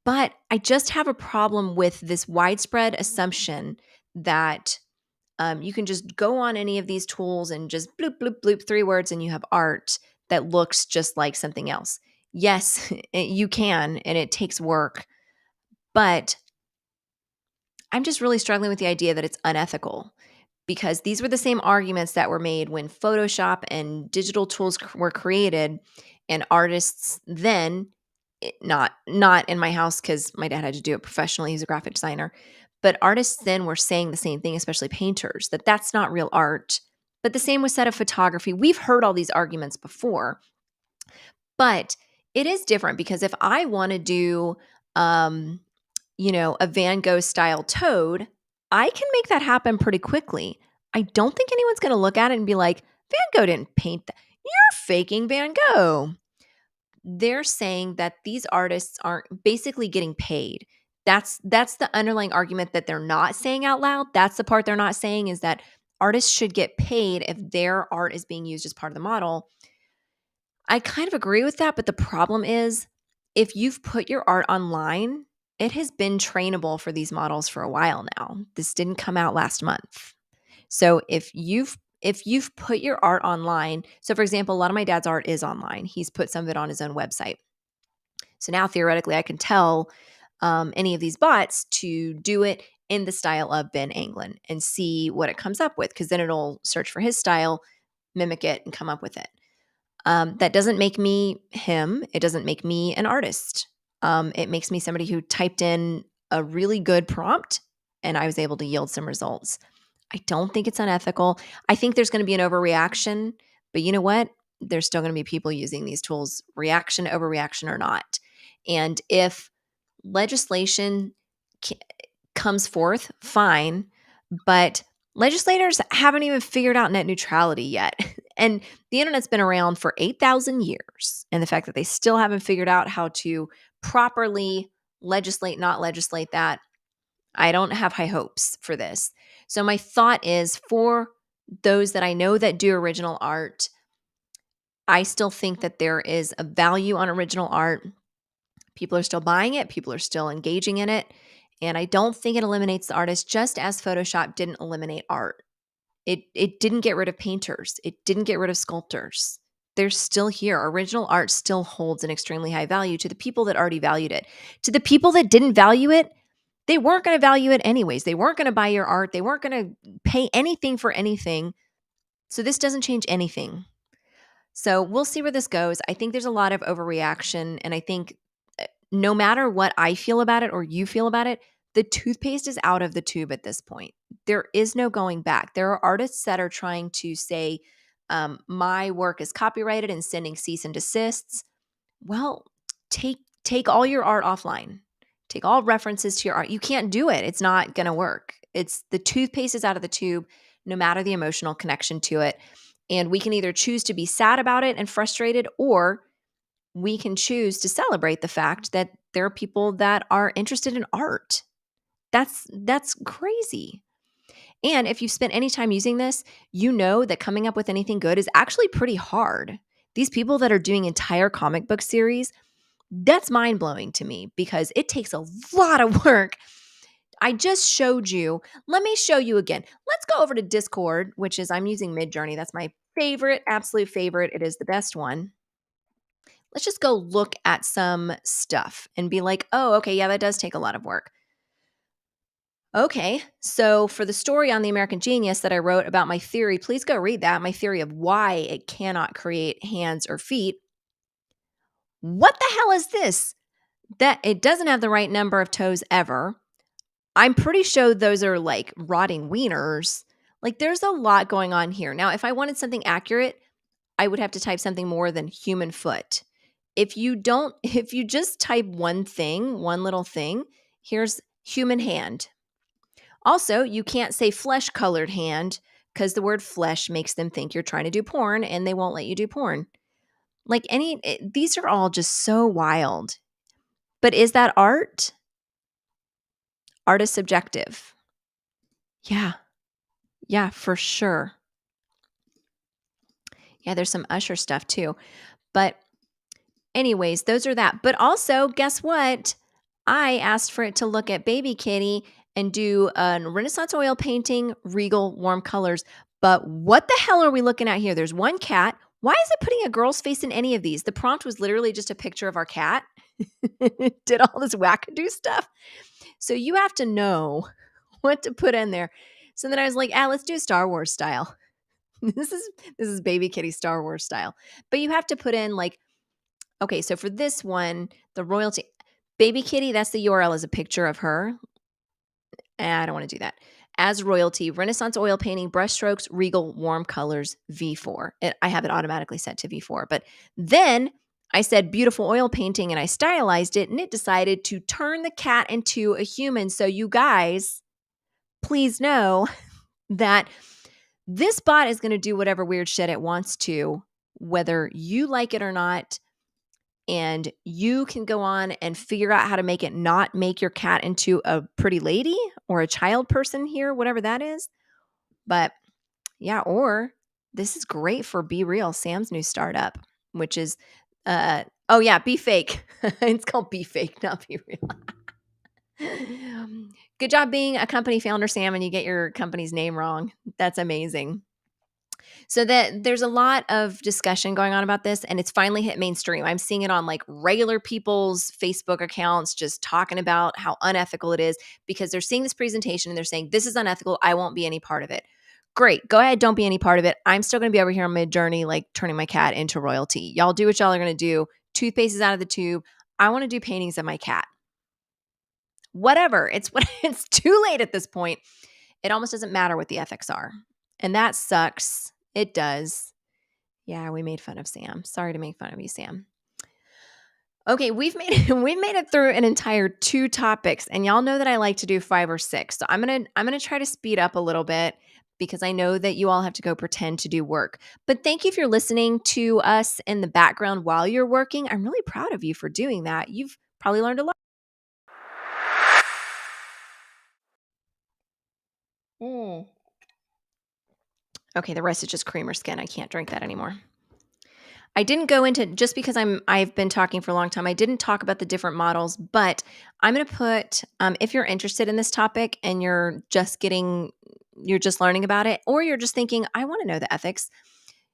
but I just have a problem with this widespread assumption that you can just go on any of these tools and just bloop, bloop, bloop 3 words and you have art that looks just like something else. Yes, you can, and it takes work, but I'm just really struggling with the idea that it's unethical because these were the same arguments that were made when Photoshop and digital tools were created, and artists then not in my house because my dad had to do it professionally. He's a graphic designer, but artists then were saying the same thing, especially painters, that that's not real art. But the same was said of photography. We've heard all these arguments before, but it is different because if I want to do um, a Van Gogh style toad, I can make that happen pretty quickly. I don't think anyone's going to look at it and be like, Van Gogh didn't paint that. You're faking Van Gogh. They're saying that these artists aren't basically getting paid. That's the underlying argument that they're not saying out loud. That's the part they're not saying is that artists should get paid if their art is being used as part of the model. I kind of agree with that, but the problem is if you've put your art online, it has been trainable for these models for a while now. This didn't come out last month. So if you've put your art online, so for example, a lot of my dad's art is online. He's put some of it on his own website. So now theoretically, I can tell any of these bots to do it in the style of Ben Anglin and see what it comes up with, because then it'll search for his style, mimic it, and come up with it. That doesn't make me him. It doesn't make me an artist. It makes me somebody who typed in a really good prompt and I was able to yield some results. I don't think it's unethical. I think there's going to be an overreaction, but you know what? There's still going to be people using these tools, reaction, overreaction, or not. And if legislation comes forth, fine, but legislators haven't even figured out net neutrality yet. And the internet's been around for 8,000 years. And the fact that they still haven't figured out how to properly legislate, not legislate that, I don't have high hopes for this. So my thought is for those that I know that do original art, I still think that there is a value on original art. People are still buying it. People are still engaging in it. And I don't think it eliminates the artist, just as Photoshop didn't eliminate art. It didn't get rid of painters. It didn't get rid of sculptors. They're still here. Original art still holds an extremely high value to the people that already valued it. To the people that didn't value it, they weren't going to value it anyways. They weren't going to buy your art. They weren't going to pay anything for anything. So this doesn't change anything. So we'll see where this goes. I think there's a lot of overreaction. And I think no matter what I feel about it or you feel about it, the toothpaste is out of the tube at this point. There is no going back. There are artists that are trying to say, my work is copyrighted and sending cease and desists. Well, take all your art offline. Take all references to your art. You can't do it. It's not going to work. It's the toothpaste is out of the tube, no matter the emotional connection to it. And we can either choose to be sad about it and frustrated, or we can choose to celebrate the fact that there are people that are interested in art. That's crazy. And if you've spent any time using this, you know that coming up with anything good is actually pretty hard. These people that are doing entire comic book series, that's mind blowing to me because it takes a lot of work. I just showed you. Let me show you again. Let's go over to Discord, which is I'm using Midjourney. That's my favorite, absolute favorite. It is the best one. Let's just go look at some stuff and be like, oh, okay, yeah, that does take a lot of work. Okay, so for the story on the American Genius that I wrote about my theory, please go read that. My theory of why it cannot create hands or feet. What the hell is this? That it doesn't have the right number of toes ever. I'm pretty sure those are like rotting wieners. Like there's a lot going on here. Now, if I wanted something accurate, I would have to type something more than human foot. If you just type one thing, one little thing, here's human hand. Also, you can't say flesh colored hand because the word flesh makes them think you're trying to do porn and they won't let you do porn. These are all just so wild. But is that art? Art is subjective. Yeah. Yeah, for sure. Yeah, there's some Usher stuff too. But anyways, those are that. But also, guess what? I asked for it to look at Baby Kitty and do a Renaissance oil painting, regal, warm colors. But what the hell are we looking at here? There's one cat. Why is it putting a girl's face in any of these? The prompt was literally just a picture of our cat. It did all this wackadoo stuff. So you have to know what to put in there. So then I was like, let's do Star Wars style. This is Baby Kitty Star Wars style. But you have to put in like, okay, so for this one, the royalty Baby Kitty, that's the URL is a picture of her. I don't want to do that. As royalty, Renaissance oil painting, brushstrokes, regal, warm colors, V4. I have it automatically set to V4. But then I said beautiful oil painting and I stylized it and it decided to turn the cat into a human. So you guys, please know that this bot is going to do whatever weird shit it wants to, whether you like it or not. And you can go on and figure out how to make it not make your cat into a pretty lady or a child person here, whatever that is. But yeah, or this is great for Be Real, Sam's new startup, which is, Be Fake. It's called Be Fake, not Be Real. Good job being a company founder, Sam, and you get your company's name wrong. That's amazing. So that there's a lot of discussion going on about this and it's finally hit mainstream. I'm seeing it on like regular people's Facebook accounts just talking about how unethical it is because they're seeing this presentation and they're saying this is unethical. I won't be any part of it. Great. Go ahead. Don't be any part of it. I'm still going to be over here on Midjourney, like turning my cat into royalty. Y'all do what y'all are going to do. Toothpaste is out of the tube. I want to do paintings of my cat. Whatever. It's too late at this point. It almost doesn't matter what the ethics are. And that sucks. It does. Yeah, we made fun of Sam. Sorry to make fun of you, Sam. Okay, we've made it through an entire 2 topics, and y'all know that I like to do 5 or 6. So I'm gonna try to speed up a little bit because I know that you all have to go pretend to do work. But thank you for listening to us in the background while you're working. I'm really proud of you for doing that. You've probably learned a lot. Okay, the rest is just cream or skin. I can't drink that anymore. I didn't go into just because I've been talking for a long time. I didn't talk about the different models, but I'm going to put if you're interested in this topic and you're just learning about it, or you're just thinking I want to know the ethics,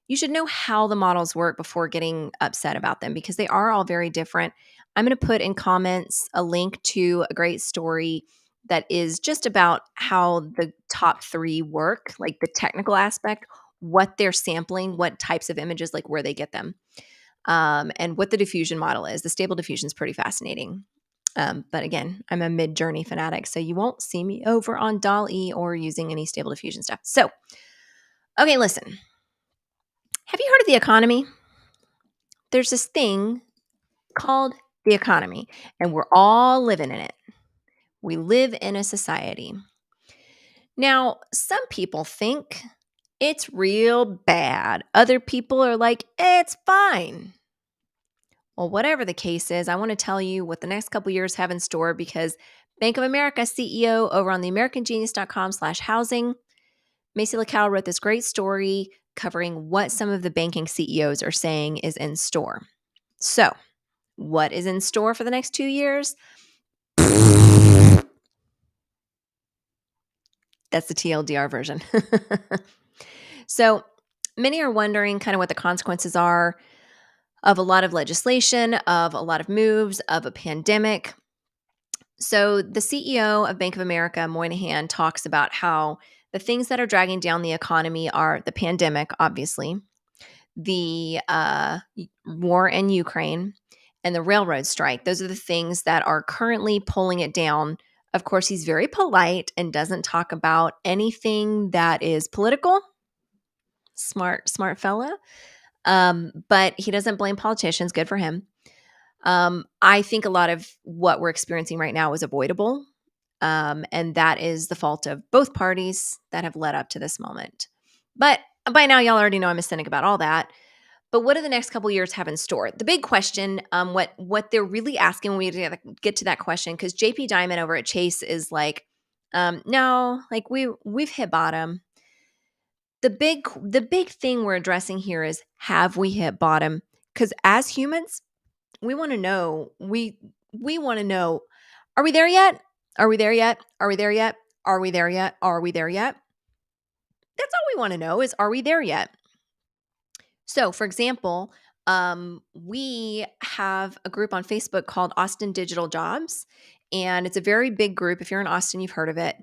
you should know how the models work before getting upset about them because they are all very different. I'm going to put in comments a link to a great story that is just about how the top 3 work, like the technical aspect, what they're sampling, what types of images, like where they get them, and what the diffusion model is. The stable diffusion is pretty fascinating. But again, I'm a Midjourney fanatic, so you won't see me over on DALL-E or using any stable diffusion stuff. So, okay, listen. Have you heard of the economy? There's this thing called the economy, and we're all living in it. We live in a society. Now, some people think it's real bad. Other people are like, it's fine. Well, whatever the case is, I want to tell you what the next couple years have in store because Bank of America CEO over on theamericangenius.com/housing Macy Lacal wrote this great story covering what some of the banking CEOs are saying is in store. So, what is in store for the next 2 years? That's the TLDR version. So, many are wondering kind of what the consequences are of a lot of legislation, of a lot of moves, of a pandemic. So, the CEO of Bank of America, Moynihan, talks about how the things that are dragging down the economy are the pandemic, obviously, the war in Ukraine, and the railroad strike. Those are the things that are currently pulling it down. Of course, he's very polite and doesn't talk about anything that is political. Smart fella. But he doesn't blame politicians. Good for him. I think a lot of what we're experiencing right now is avoidable. And that is the fault of both parties that have led up to this moment. But by now, y'all already know I'm a cynic about all that. But what do the next couple years have in store? The big question, what they're really asking when we get to that question, because JP Diamond over at Chase is like, no, like we've hit bottom. The big thing we're addressing here is, have we hit bottom? Because as humans, we want to know. We want to know, are we there yet? Are we there yet? Are we there yet? Are we there yet? Are we there yet? That's all we want to know is, are we there yet? So, for example, we have a group on Facebook called Austin Digital Jobs, and it's a very big group. If you're in Austin, you've heard of it.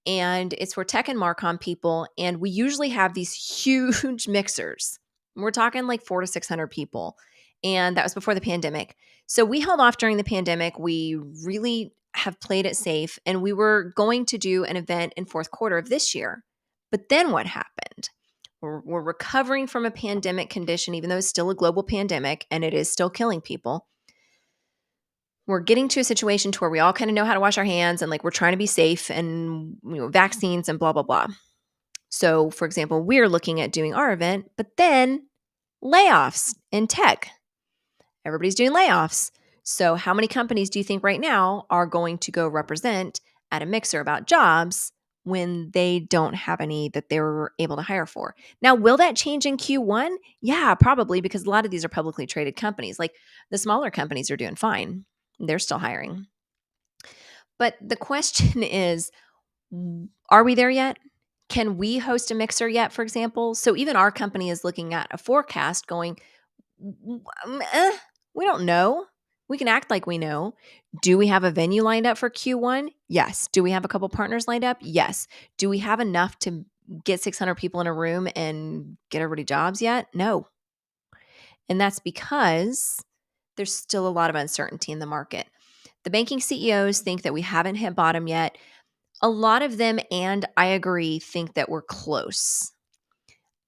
And it's for tech and Marcom people. And we usually have these huge mixers. We're talking like 400 to 600 people. And that was before the pandemic. So we held off during the pandemic. We really have played it safe. And we were going to do an event in fourth quarter of this year. But then what happened? We're recovering from a pandemic condition, even though it's still a global pandemic and it is still killing people. We're getting to a situation to where we all kind of know how to wash our hands and like we're trying to be safe and vaccines and blah, blah, blah. So, for example, we're looking at doing our event, but then layoffs in tech. Everybody's doing layoffs. So, how many companies do you think right now are going to go represent at a mixer about jobs when they don't have any that they were able to hire for? Now, will that change in Q1? Yeah, probably, because a lot of these are publicly traded companies. Like the smaller companies are doing fine, they're still hiring. But the question is, are we there yet? Can we host a mixer yet, for example? So even our company is looking at a forecast going, we don't know. We can act like we know. Do we have a venue lined up for Q1? Yes. Do we have a couple partners lined up? Yes. Do we have enough to get 600 people in a room and get everybody jobs yet? No. And that's because there's still a lot of uncertainty in the market. The banking CEOs think that we haven't hit bottom yet. A lot of them, and I agree, think that we're close.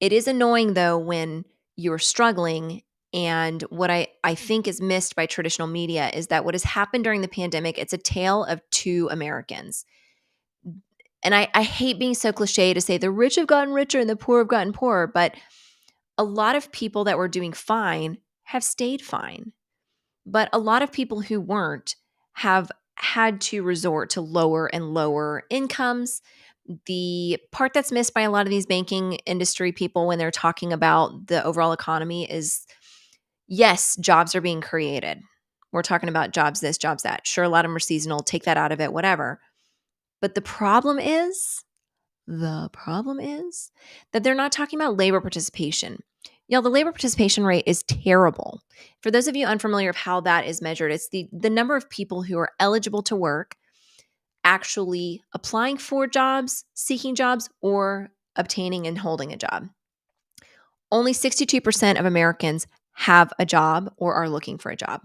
It is annoying, though, when you're struggling. And what I think is missed by traditional media is that what has happened during the pandemic, it's a tale of two Americans. And I hate being so cliche to say the rich have gotten richer and the poor have gotten poorer, but a lot of people that were doing fine have stayed fine. But a lot of people who weren't have had to resort to lower and lower incomes. The part that's missed by a lot of these banking industry people when they're talking about the overall economy is, yes, jobs are being created. We're talking about jobs this, jobs that. Sure, a lot of them are seasonal. Take that out of it, whatever. But the problem is that they're not talking about labor participation. Y'all, the labor participation rate is terrible. For those of you unfamiliar of how that is measured, it's the number of people who are eligible to work actually applying for jobs, seeking jobs, or obtaining and holding a job. Only 62% of Americans have a job or are looking for a job.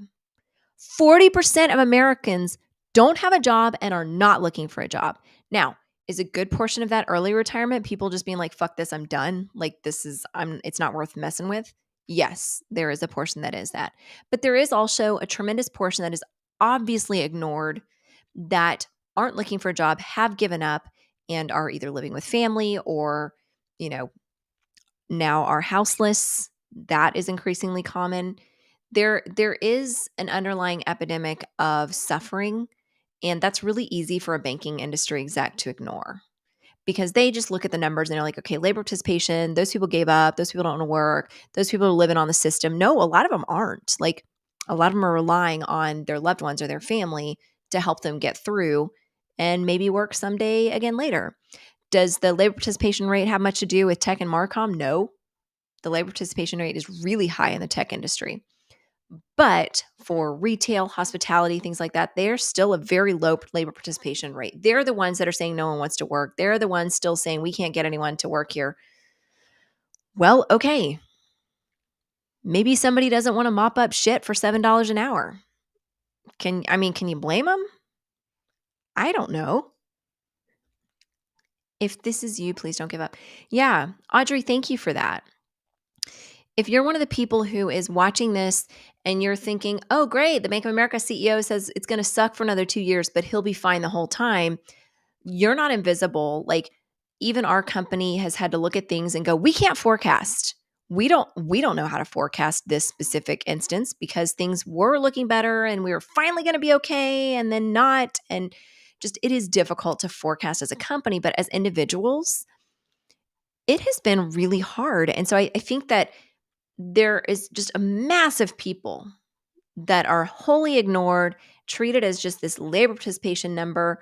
40% of Americans don't have a job and are not looking for a job. Now, is a good portion of that early retirement, people just being like, fuck this, I'm done. Like it's not worth messing with. Yes, there is a portion that is that. But there is also a tremendous portion that is obviously ignored, that aren't looking for a job, have given up, and are either living with family or, now are houseless. That is increasingly common. There is an underlying epidemic of suffering, and that's really easy for a banking industry exec to ignore. because they just look at the numbers and they're like, okay, labor participation, those people gave up, those people don't want to work, those people are living on the system. No, a lot of them aren't. Like a lot of them are relying on their loved ones or their family to help them get through and maybe work someday again later. Does the labor participation rate have much to do with tech and Marcom? No. The labor participation rate is really high in the tech industry. But for retail, hospitality, things like that, they're still a very low labor participation rate. They're the ones that are saying no one wants to work. They're the ones still saying we can't get anyone to work here. Well, okay. Maybe somebody doesn't want to mop up shit for $7 an hour. Can you blame them? I don't know. If this is you, please don't give up. Yeah, Audrey, thank you for that. If you're one of the people who is watching this and you're thinking, oh, great, the Bank of America CEO says it's going to suck for another 2 years, but he'll be fine the whole time. You're not invisible. Like even our company has had to look at things and go, we can't forecast. We don't know how to forecast this specific instance because things were looking better and we were finally going to be okay and then not. And just it is difficult to forecast as a company, but as individuals, it has been really hard. And so I think that there is just a mass of people that are wholly ignored, treated as just this labor participation number.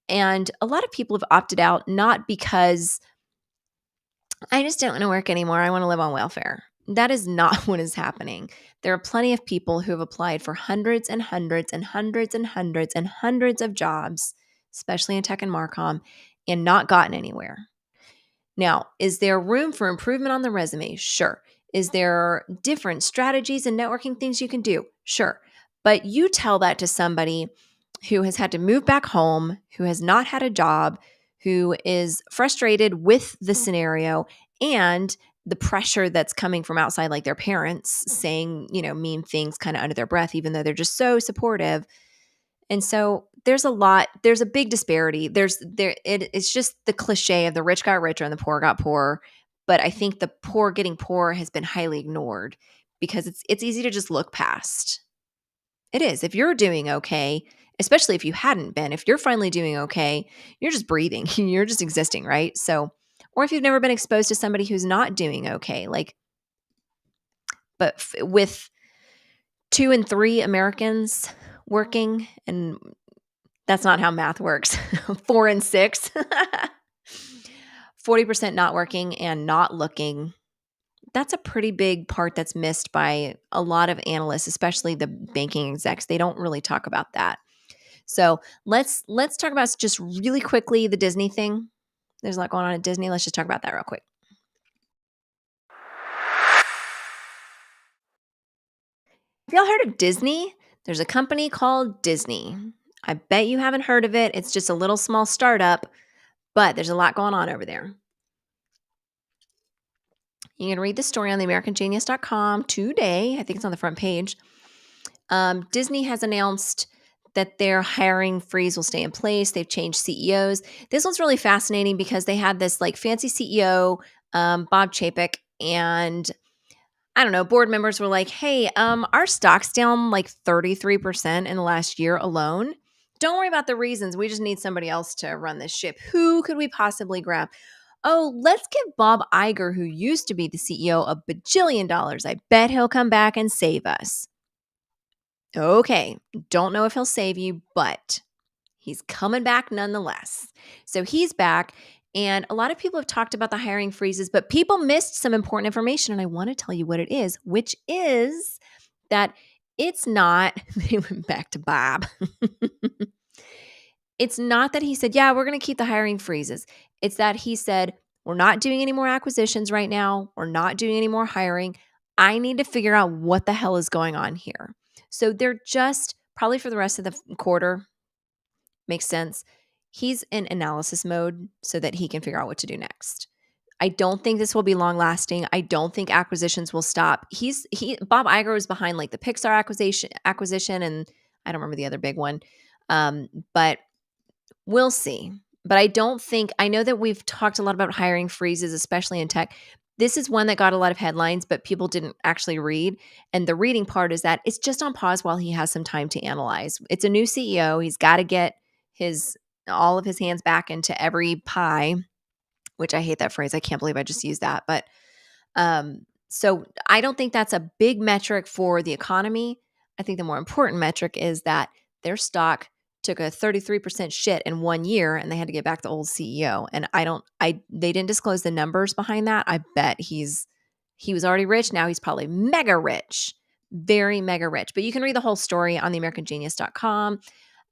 And a lot of people have opted out, not because I just don't want to work anymore. I want to live on welfare. That is not what is happening. There are plenty of people who have applied for hundreds and hundreds and hundreds and hundreds and hundreds of jobs, especially in tech and Marcom, and not gotten anywhere. Now, is there room for improvement on the resume? Sure. Is there different strategies and networking things you can do? Sure. But you tell that to somebody who has had to move back home, who has not had a job, who is frustrated with the scenario and the pressure that's coming from outside, like their parents saying, mean things kind of under their breath, even though they're just so supportive. And so there's a big disparity. It's just the cliche of the rich got richer and the poor got poorer. But I think the poor getting poorer has been highly ignored because it's easy to just look past. It is. If you're doing okay, especially if you hadn't been, if you're finally doing okay, you're just breathing, you're just existing, right? So, or if you've never been exposed to somebody who's not doing okay, with 2 and 3 Americans working, and that's not how math works. 4 and 6, 40% not working and not looking. That's a pretty big part that's missed by a lot of analysts, especially the banking execs. They don't really talk about that. So let's talk about just really quickly the Disney thing. There's a lot going on at Disney. Let's just talk about that real quick. Have y'all heard of Disney? There's a company called Disney. I bet you haven't heard of it. It's just a little small startup, but there's a lot going on over there. You can read the story on theamericangenius.com today. I think it's on the front page. Disney has announced that their hiring freeze will stay in place. They've changed CEOs. This one's really fascinating because they had this fancy CEO, Bob Chapek, and I don't know, board members were like, hey, our stock's down 33% in the last year alone. Don't worry about the reasons. We just need somebody else to run this ship. Who could we possibly grab? Oh, let's give Bob Iger, who used to be the CEO, $1 bajillion. I bet he'll come back and save us. Okay, don't know if he'll save you, but he's coming back nonetheless. So he's back, and a lot of people have talked about the hiring freezes, but people missed some important information, and I want to tell you what it is, which is that it's not, they went back to Bob. It's not that he said, yeah, we're going to keep the hiring freezes. It's that he said, we're not doing any more acquisitions right now. We're not doing any more hiring. I need to figure out what the hell is going on here. So they're just probably for the rest of the quarter, makes sense. He's in analysis mode so that he can figure out what to do next. I don't think this will be long lasting. I don't think acquisitions will stop. Bob Iger was behind the Pixar acquisition, and I don't remember the other big one. But we'll see. But I know that we've talked a lot about hiring freezes, especially in tech. This is one that got a lot of headlines, but people didn't actually read. And the reading part is that it's just on pause while he has some time to analyze. It's a new CEO. He's got to get all of his hands back into every pie. which I hate that phrase. I can't believe I just used that. But so I don't think that's a big metric for the economy. I think the more important metric is that their stock took a 33% shit in 1 year and they had to get back the old CEO. And they didn't disclose the numbers behind that. I bet he was already rich. Now he's probably mega rich, very mega rich. But you can read the whole story on theamericangenius.com.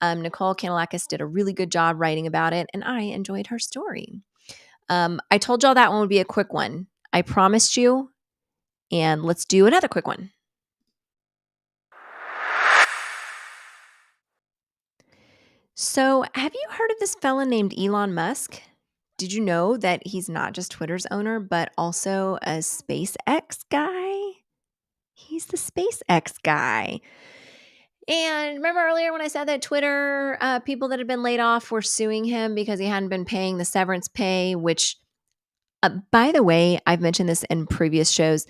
Nicole Kanalakis did a really good job writing about it, and I enjoyed her story. I told y'all that one would be a quick one. I promised you, and let's do another quick one. So, have you heard of this fella named Elon Musk? Did you know that he's not just Twitter's owner, but also a SpaceX guy? He's the SpaceX guy. And remember earlier when I said that Twitter people that had been laid off were suing him because he hadn't been paying the severance pay, which, by the way, I've mentioned this in previous shows.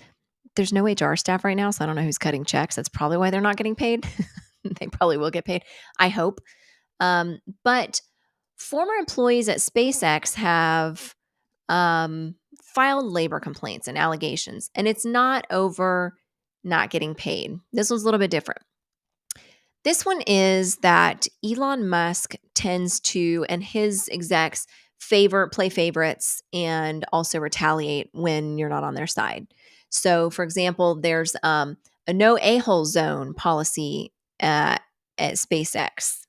There's no HR staff right now, so I don't know who's cutting checks. That's probably why they're not getting paid. They probably will get paid, I hope. But former employees at SpaceX have filed labor complaints and allegations, and it's not over not getting paid. This one's a little bit different. This one is that Elon Musk tends to, and his execs play favorites and also retaliate when you're not on their side. So, for example, there's a no a-hole zone policy at SpaceX.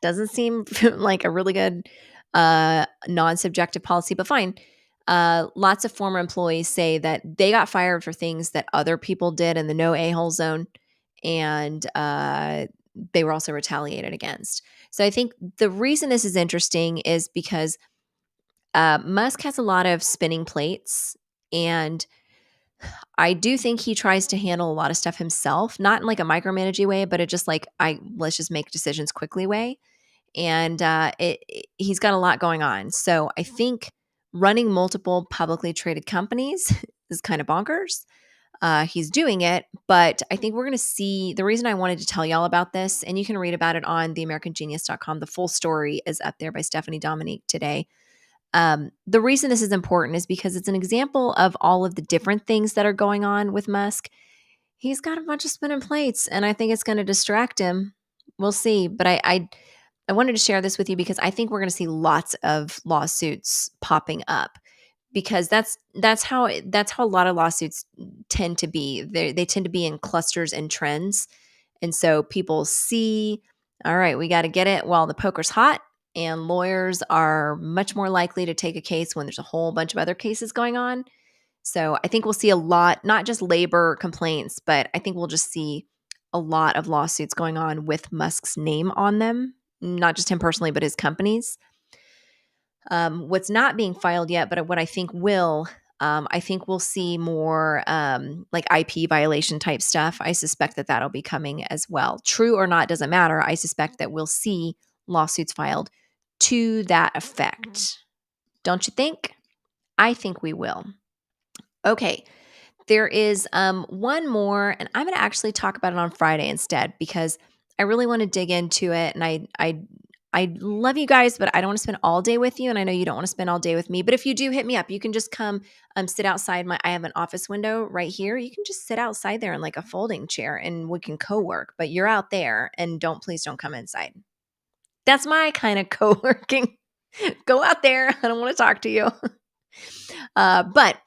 Doesn't seem like a really good non-subjective policy, but fine. Lots of former employees say that they got fired for things that other people did in the no a-hole zone, and they were also retaliated against. So I think the reason this is interesting is because Musk has a lot of spinning plates, and I do think he tries to handle a lot of stuff himself, not in like a micromanaging way, but it just like let's just make decisions quickly way. And he's got a lot going on. So I think running multiple publicly traded companies is kind of bonkers. He's doing it, but I think we're going to see the reason I wanted to tell y'all about this, and you can read about it on theamericangenius.com. The full story is up there by Stephanie Dominique today. The reason this is important is because it's an example of all of the different things that are going on with Musk. He's got a bunch of spinning plates, and I think it's going to distract him. We'll see. But I wanted to share this with you because I think we're going to see lots of lawsuits popping up, because that's how a lot of lawsuits tend to be. They tend to be in clusters and trends. And so people see, all right, we got to get it while the poker's hot. And lawyers are much more likely to take a case when there's a whole bunch of other cases going on. So I think we'll see a lot, not just labor complaints, but I think we'll just see a lot of lawsuits going on with Musk's name on them, not just him personally, but his companies. What's not being filed yet, but what I think I think we'll see more like IP violation type stuff. I suspect that that'll be coming as well. True or not, doesn't matter. I suspect that we'll see lawsuits filed to that effect. Don't you think? I think we will. Okay. There is one more, and I'm going to actually talk about it on Friday instead, because I really want to dig into it. And I love you guys, but I don't want to spend all day with you. And I know you don't want to spend all day with me. But if you do, hit me up. You can just come sit outside. I have an office window right here. You can just sit outside there in like a folding chair and we can co-work. But you're out there, and please don't come inside. That's my kind of co-working. Go out there. I don't want to talk to you. But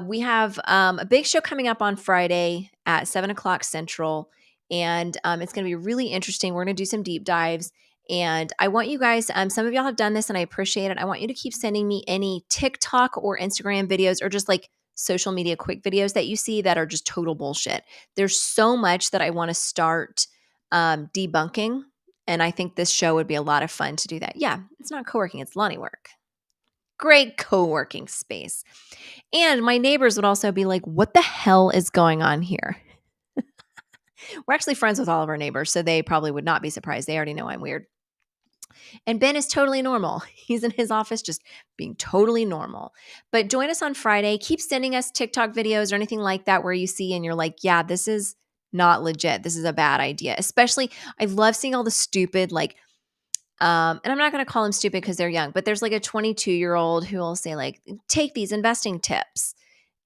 we have a big show coming up on Friday at 7:00 Central, and it's going to be really interesting. We're going to do some deep dives, and I want you guys, some of y'all have done this and I appreciate it. I want you to keep sending me any TikTok or Instagram videos or just like social media quick videos that you see that are just total bullshit. There's so much that I want to start debunking, and I think this show would be a lot of fun to do that. Yeah, it's not co-working, it's Lani work. Great co-working space. And my neighbors would also be like, what the hell is going on here? We're actually friends with all of our neighbors, so they probably would not be surprised. They already know I'm weird. And Ben is totally normal. He's in his office just being totally normal. But join us on Friday. Keep sending us TikTok videos or anything like that where you see and you're like, yeah, this is not legit. This is a bad idea. Especially, I love seeing all the stupid, like, And I'm not gonna call them stupid because 'cause they're young, but there's like a 22-year-old who will say like, "Take these investing tips."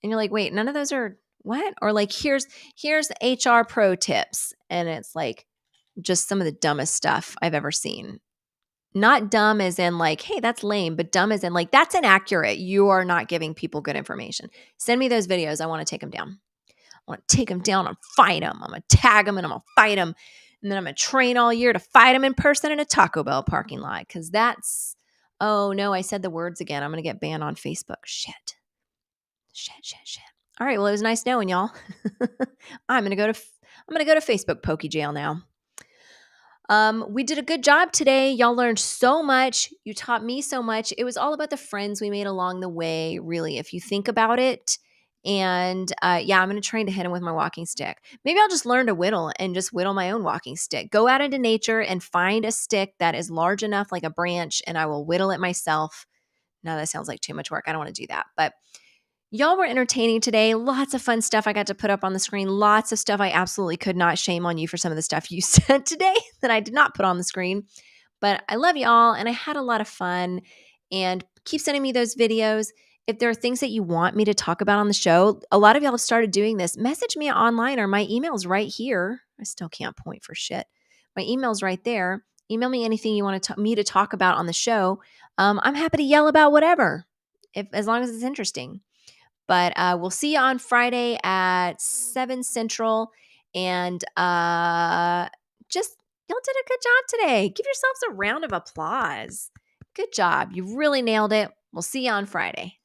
And you're like, "Wait, none of those are what?" Or like, "Here's HR pro tips." And it's like just some of the dumbest stuff I've ever seen. Not dumb as in like, "Hey, that's lame," but dumb as in like, "That's inaccurate. You are not giving people good information." Send me those videos. I wanna take them down. I wanna take them down and fight them. I'm gonna tag them and I'm gonna fight them, and then I'm gonna train all year to fight them in person in a Taco Bell parking lot because that's oh, no, I said the words again. I'm gonna get banned on Facebook. Shit. Shit, shit, shit. All right, well, it was nice knowing y'all. I'm gonna go to Facebook pokey jail now. We did a good job today. Y'all learned so much. You taught me so much. It was all about the friends we made along the way, really, if you think about it. And yeah, I'm going to train to hit him with my walking stick. Maybe I'll just learn to whittle and just whittle my own walking stick. Go out into nature and find a stick that is large enough, like a branch, and I will whittle it myself. No, that sounds like too much work. I don't want to do that. But y'all were entertaining today. Lots of fun stuff I got to put up on the screen. Lots of stuff I absolutely could not. Shame on you for some of the stuff you said today that I did not put on the screen. But I love y'all and I had a lot of fun. And keep sending me those videos. If there are things that you want me to talk about on the show, a lot of y'all have started doing this. Message me online or my email's right here. I still can't point for shit. My email's right there. Email me anything you want me to talk about on the show. I'm happy to yell about whatever, if as long as it's interesting. But we'll see you on Friday at 7 Central. And just, y'all did a good job today. Give yourselves a round of applause. Good job. You really nailed it. We'll see you on Friday.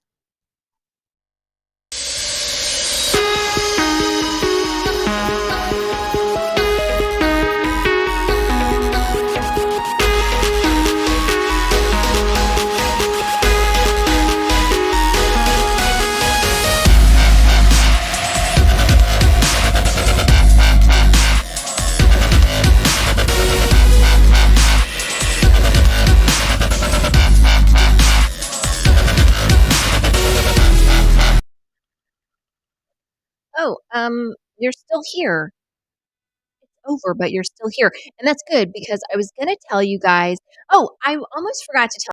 Oh, you're still here. Over, but you're still here. And that's good because I was going to tell you guys. Oh, I almost forgot to tell